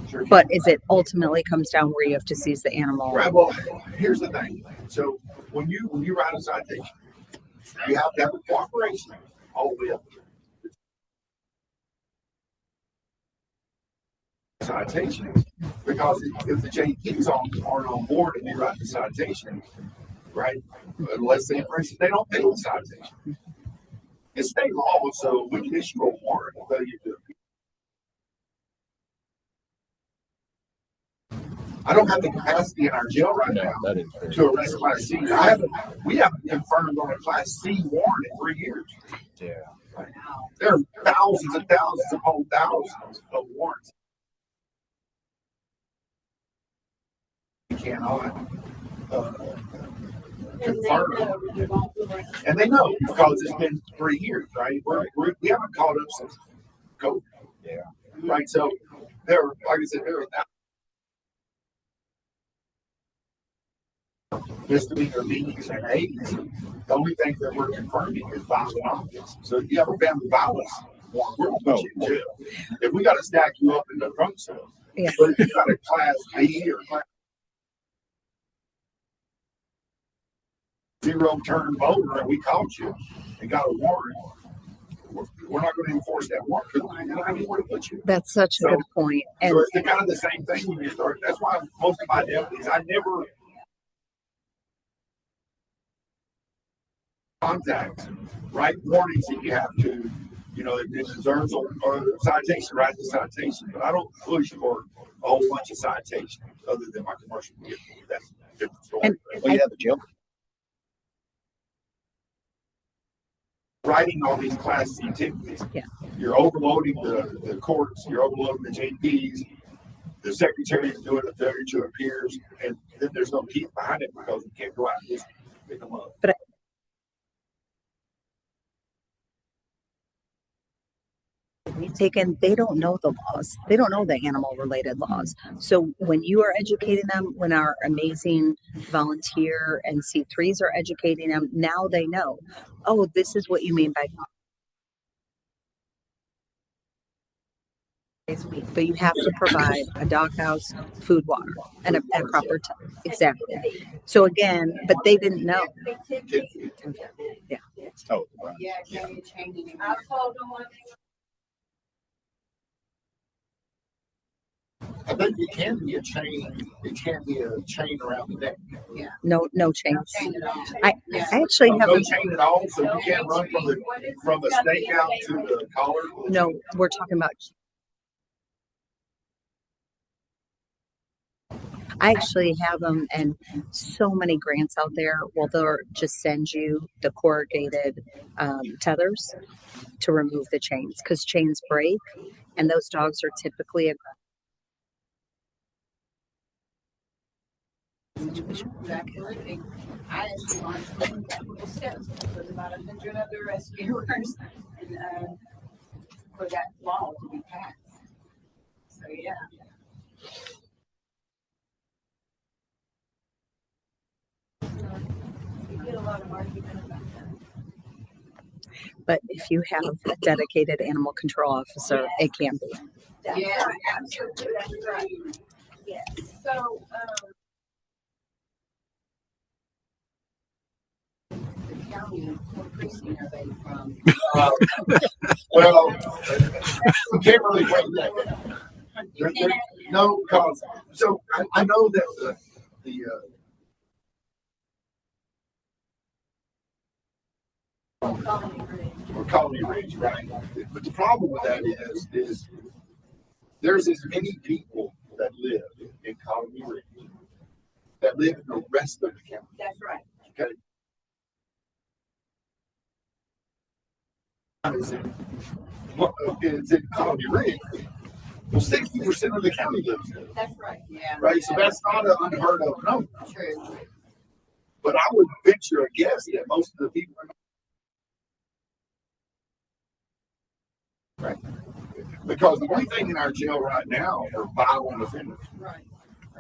Sure. But is it ultimately comes down where you have to seize the animal? Right. Well, here's the thing. So when you write a citation, you have to have a cooperation all the way up. Citation, because if the JPs aren't on board and you write the citation, right? Unless they, for instance, they don't pay the citation. It's state law, so we can issue a warrant. I don't have the capacity in our jail right now to arrest Class C. We haven't confirmed on a Class C warrant in 3 years. Yeah. There are thousands and thousands upon thousands of warrants. You cannot confirm. And they know because it's been 3 years, right? We haven't caught up since COVID. Yeah. Right. So there, like I said, there are misdemeanor meetings and aids. The only thing that we're confirming is violent objects. So if you have a family violence warrant, we're gonna put you in jail. If we got to stack you up in the front cell, Yeah. but if you got a Class B or Class zero turn voter and we caught you and got a warrant, we're not going to enforce that warrant because we don't have anywhere to put you. That's such a good point. And So it's kind of the same thing when you start. That's why most of my deputies, I never contact, write warnings that you have to, you know, it deserves a citation, write the citation, but I don't push for a whole bunch of citations other than my commercial vehicle. That's a different story. And Well, you have the jail. Writing all these Class C tickets, Yeah. you're overloading the courts, you're overloading the JPs, the secretary is doing a failure to appears, and then there's no teeth behind it because you can't go out and just pick them up. taken, they don't know the laws. They don't know the animal related laws. So when you are educating them, when our amazing volunteer and C3s are educating them, now they know, oh, this is what you mean by. But you have to provide a doghouse, food, water, and a proper time. Exactly. So again, but they didn't know. Yeah. Oh, right. Yeah, can you change it? I told them I think it can be a chain. It can be a chain around the neck. No chains. Change it all. I actually have No a, chain at all, so you can't run from the stake out to the collar. no, we're talking about. I actually have them, and so many grants out there. Well, they'll just send you the corrugated tethers to remove the chains because chains break, and those dogs are typically situation. Exactly. I actually launched a couple of steps with about 100 other rescuers and, for that law to be passed. So, yeah. We get a lot of argument about that. But if you have a dedicated animal control officer, it can be. That's Yeah, right. absolutely. That's right. Yes. So, The county, what precinct are they from? Well, we can't really break that down. No, cause, so I know that or Colony Ridge, right? But the problem with that is there's as many people that live in Colony Ridge that live in the rest of the county. that's right. Okay. It's in Colony Ridge. Well, 60% of the county lives there, That's right. Yeah. right? So that's not an unheard of number. True. But I would venture a guess that most of the people are right. Because the only thing in our jail right now are violent offenders. Right.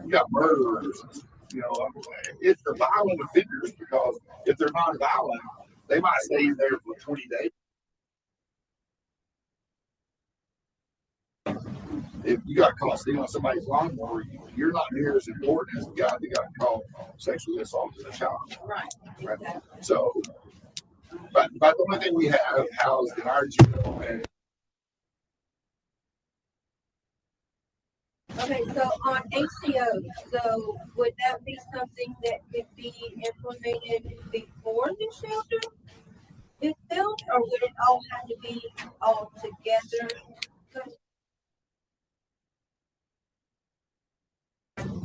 You got murderers, you know, it's the violent offenders because if they're not violent, they might stay in there for 20 days. If you got caught stealing somebody's lawnmower, you're not near as important as the guy that got caught sexually assaulting a child. Right. Right. Exactly. So, but the only thing we have housed in our jail and Okay, so on ACO, so would that be something that could be implemented before the shelter is built, or would it all have to be all together?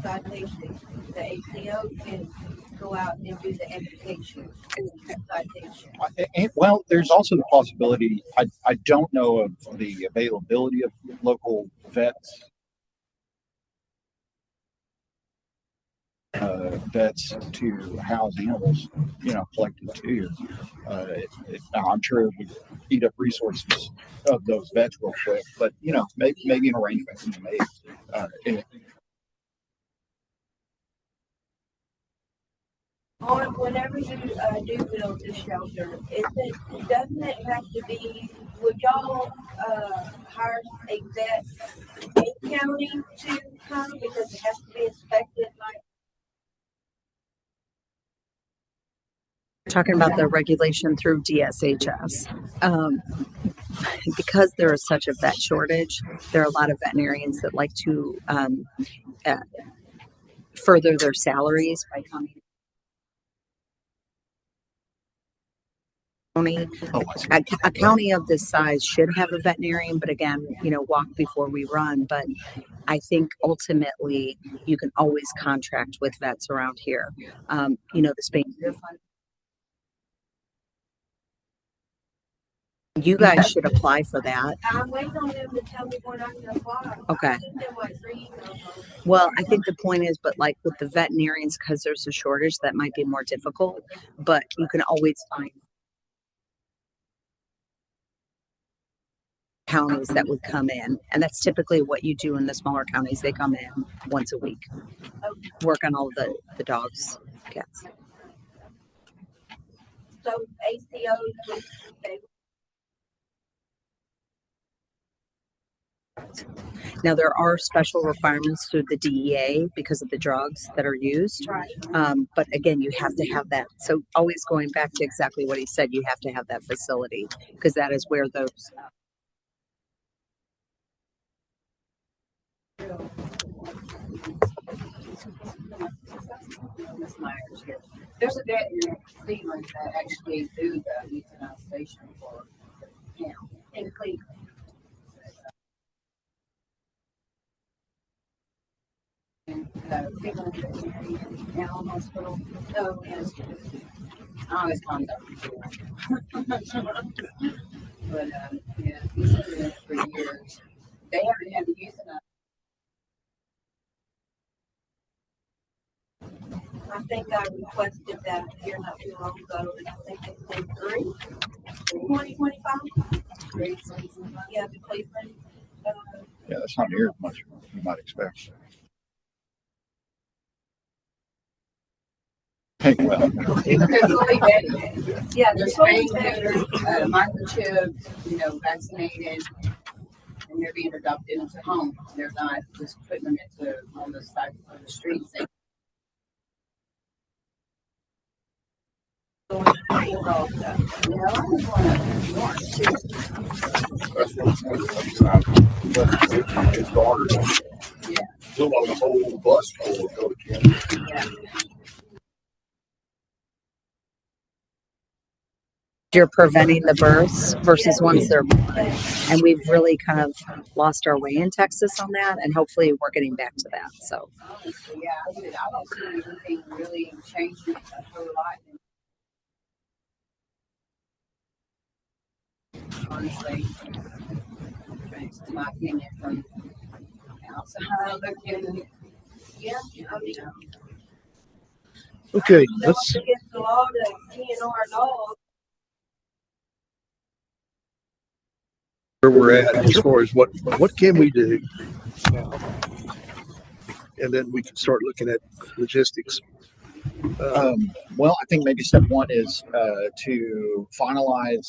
Citation, the ACO can go out and do the education citation. Well, there's also the possibility, I don't know of the availability of local vets. Vets to house animals, you know, collected to you. I'm sure it would eat up resources of those vets real quick, but you know, maybe an arrangement can be made. On whenever you do build the shelter, doesn't it have to be, would y'all hire a vet in county to come because it has to be inspected like? Talking about the regulation through DSHS. Because there is such a vet shortage, there are a lot of veterinarians that like to further their salaries by coming. A county of this size should have a veterinarian, but again, you know, walk before we run. But I think ultimately you can always contract with vets around here. You know, the Spain Fund. You guys should apply for that. I'm waiting on them to tell me when I can apply. Okay. I think they're like 3 emails on. Well, I think the point is, but like with the veterinarians, because there's a shortage, that might be more difficult. But you can always find counties that would come in, and that's typically what you do in the smaller counties. They come in once a week, work on all the dogs, cats. So ACO, they Now there are special requirements through the DEA because of the drugs that are used. right. But again, you have to have that. So always going back to exactly what he said, you have to have that facility because that is where those. Ms. Myers here. There's a vet in Cleveland that actually do the euthanization for him in Cleveland. And Cleveland Veterinary Animal Hospital. So, yes. I always contact people. But, yeah, he's been doing it for years. They haven't had to euthanize. I think I requested that here not too long ago, and I think it's been 2025. Yeah, the Cleveland. Yeah, that's not near as much as you might expect. Hey, well, They're fully vetted. Yeah, They're the spayed, Cleveland. neutered, microchipped, vaccinated, and they're being adopted into homes. They're not just putting them into on the side of the streets. I just want to north too. That's what his daughter. Yeah. Still on the whole bus full of go to Kansas. Yeah. You're preventing the births versus once they're born. And we've really kind of lost our way in Texas on that. And hopefully we're getting back to that. So Honestly, yeah, I don't see anything really changing a whole lot. Honestly, in my opinion, from outside looking, Yeah, I mean, Okay, no let's, one gets the law to DNR dogs. where we're at as far as what can we do now? And then we can start looking at logistics. well, I think maybe step one is to finalize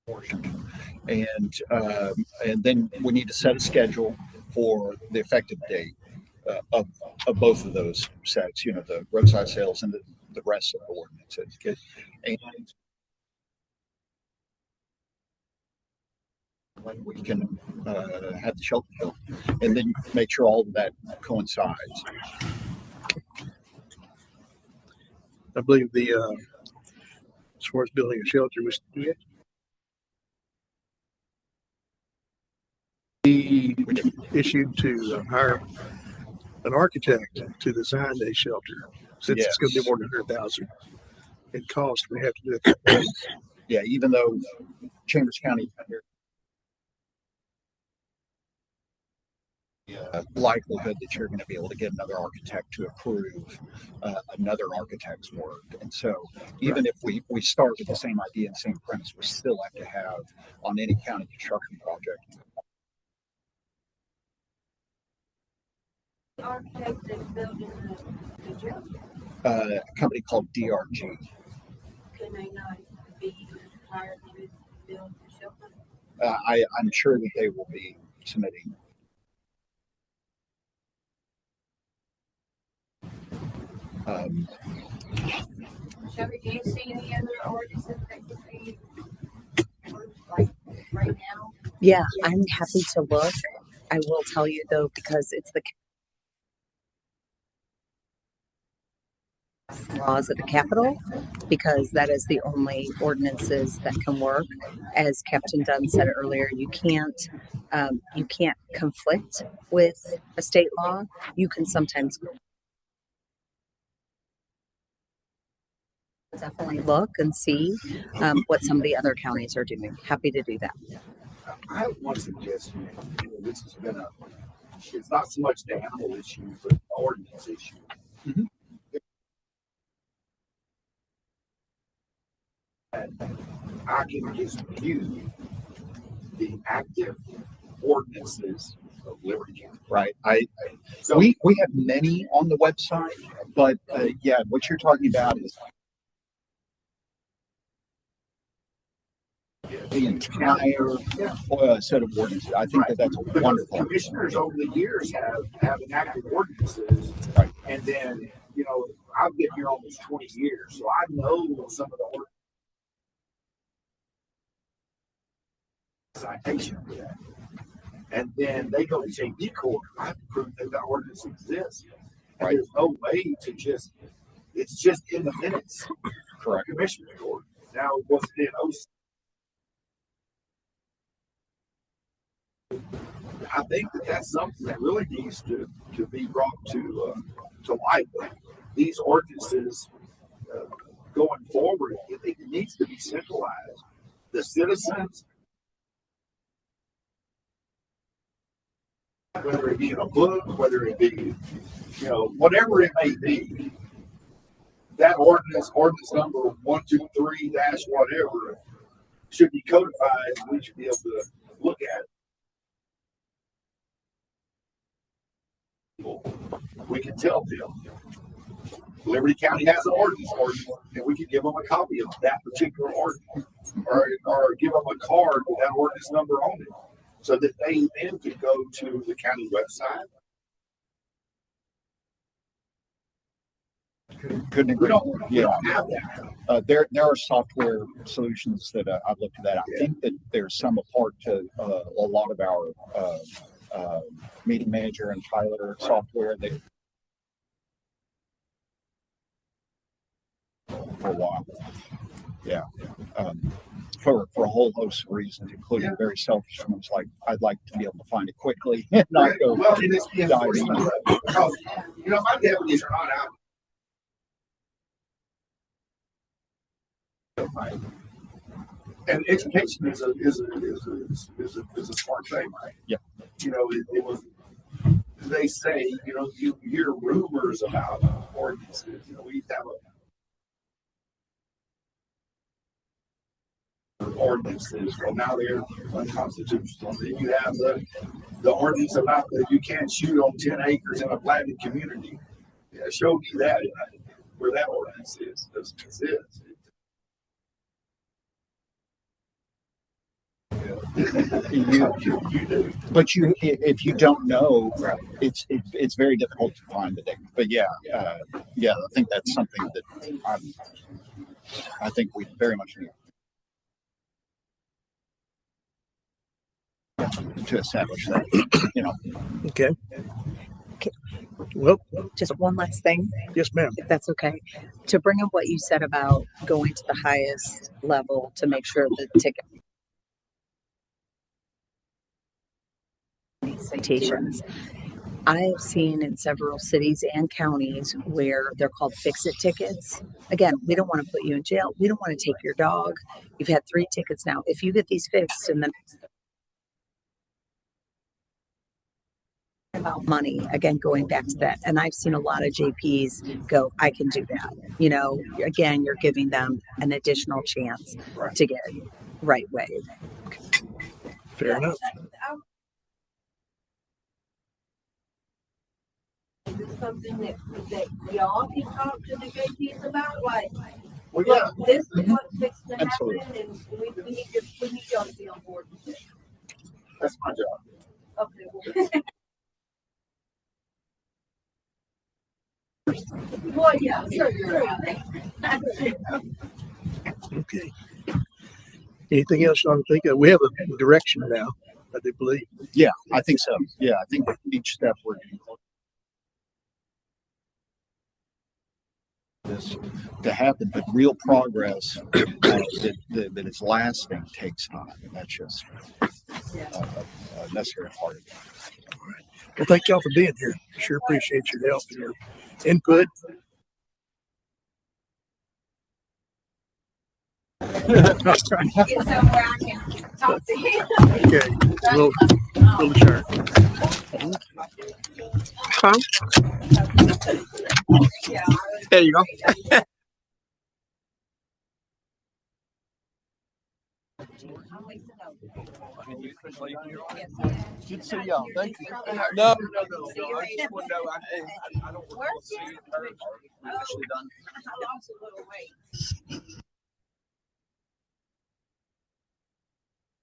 portion, and then we need to set a schedule for the effective date of both of those sets. The roadside sales and the rest of the ordinances. Okay? And when we can have the shelter built, and then make sure all of that coincides. I believe as far as building a shelter was issued to hire an architect to design a shelter. Since it's going to be more than 100,000 in cost, we have to do it. Yeah, even though Chambers County likelihood that you're going to be able to get another architect to approve another architect's work. And so even if we start with the same idea and same premise, we still have to have on any county construction project. The architect that's building the shelter, A company called DRG. can they not be hired to build the shelter? I'm sure that they will be submitting. Shelby, do you see any other ordinances that could be like right now? yeah, I'm happy to look. I will tell you though, because it's the laws at the Capitol, because that is the only ordinances that can work. As Captain Dunn said earlier, you can't conflict with a state law. You can sometimes definitely look and see what some of the other counties are doing. Happy to do that. I have one suggestion. This has been it's not so much the animal issue, but the ordinance issue. Mhm. I can just view the active ordinances of Liberty County. Right. So We have many on the website, but yeah, what you're talking about is the entire set of ordinances. I think that that's a because wonderful. commissioners over the years have enacted ordinances, Right. and then I've been here almost 20 years, so I know some of the ordinances. Citation for that, and then they go to JP court. I have to prove that the ordinance exists, and Right. there's no way to it's just in the minutes. Correct. Commissioner court. Now, was it in I think that's something that really needs to be brought to light. These ordinances going forward, it needs to be centralized. The citizens whether it be in a book, whether it be, you know, whatever it may be, that ordinance number 123 dash whatever should be codified, and we should be able to look at it. We can tell them Liberty County has an ordinance, and we can give them a copy of that particular ordinance, or give them a card with that ordinance number on it, so that they then can go to the county website. Couldn't We agree. don't, we Yeah. don't have that. There are software solutions that I've looked at that. I think that there's some apart to a lot of our meeting manager and Tyler software that for a while. Yeah. For a whole host of reasons, including very selfish ones, like I'd like to be able to find it quickly and not go Well, and it's the dive enforcement in. of it, because, you know, my deputies are not out. And education is a smart thing, right? Yep. You know, it was, they say, you know, you hear rumors about ordinances. You know, we used to have ordinances, well, now they're unconstitutional. Then you have the ordinance about that you can't shoot on 10 acres in a planted community. Yeah, show me that, where that ordinance is. That's it. You do. But if you don't know, it's very difficult to find the data. But yeah, I think that's something that I think we very much need to establish that. You know. Okay. Well, Just one last thing, yes, ma'am. if that's okay. To bring up what you said about going to the highest level to make sure the ticket citations. I have seen in several cities and counties where they're called fix-it tickets. Again, we don't want to put you in jail. We don't want to take your dog. You've had 3 tickets now. If you get these fixed and then about money, again, going back to that. And I've seen a lot of JPs go, I can do that. You know, again, you're giving them an additional chance to get right way. Fair enough. Is this something that y'all can talk to the JPs about? Like, Well, look, yeah, this is what's fixing to happen, Absolutely. and we need y'all to be on board with it. that's my job. Okay. Well, yeah, sure. Okay. Anything else you want to think of? We have a direction now, I do believe. Yeah, I think so. Yeah, I think each step we're getting closer to this to happen, but real progress that is lasting takes time. And that's just a necessary part of it. Well, thank y'all for being here. Sure appreciate your help and your input. Get somewhere I can talk to him. Okay, we'll adjourn. Yeah. There you go. Good to see y'all. Thank you. No. I just want to know. I don't want to see it. I lost a little weight.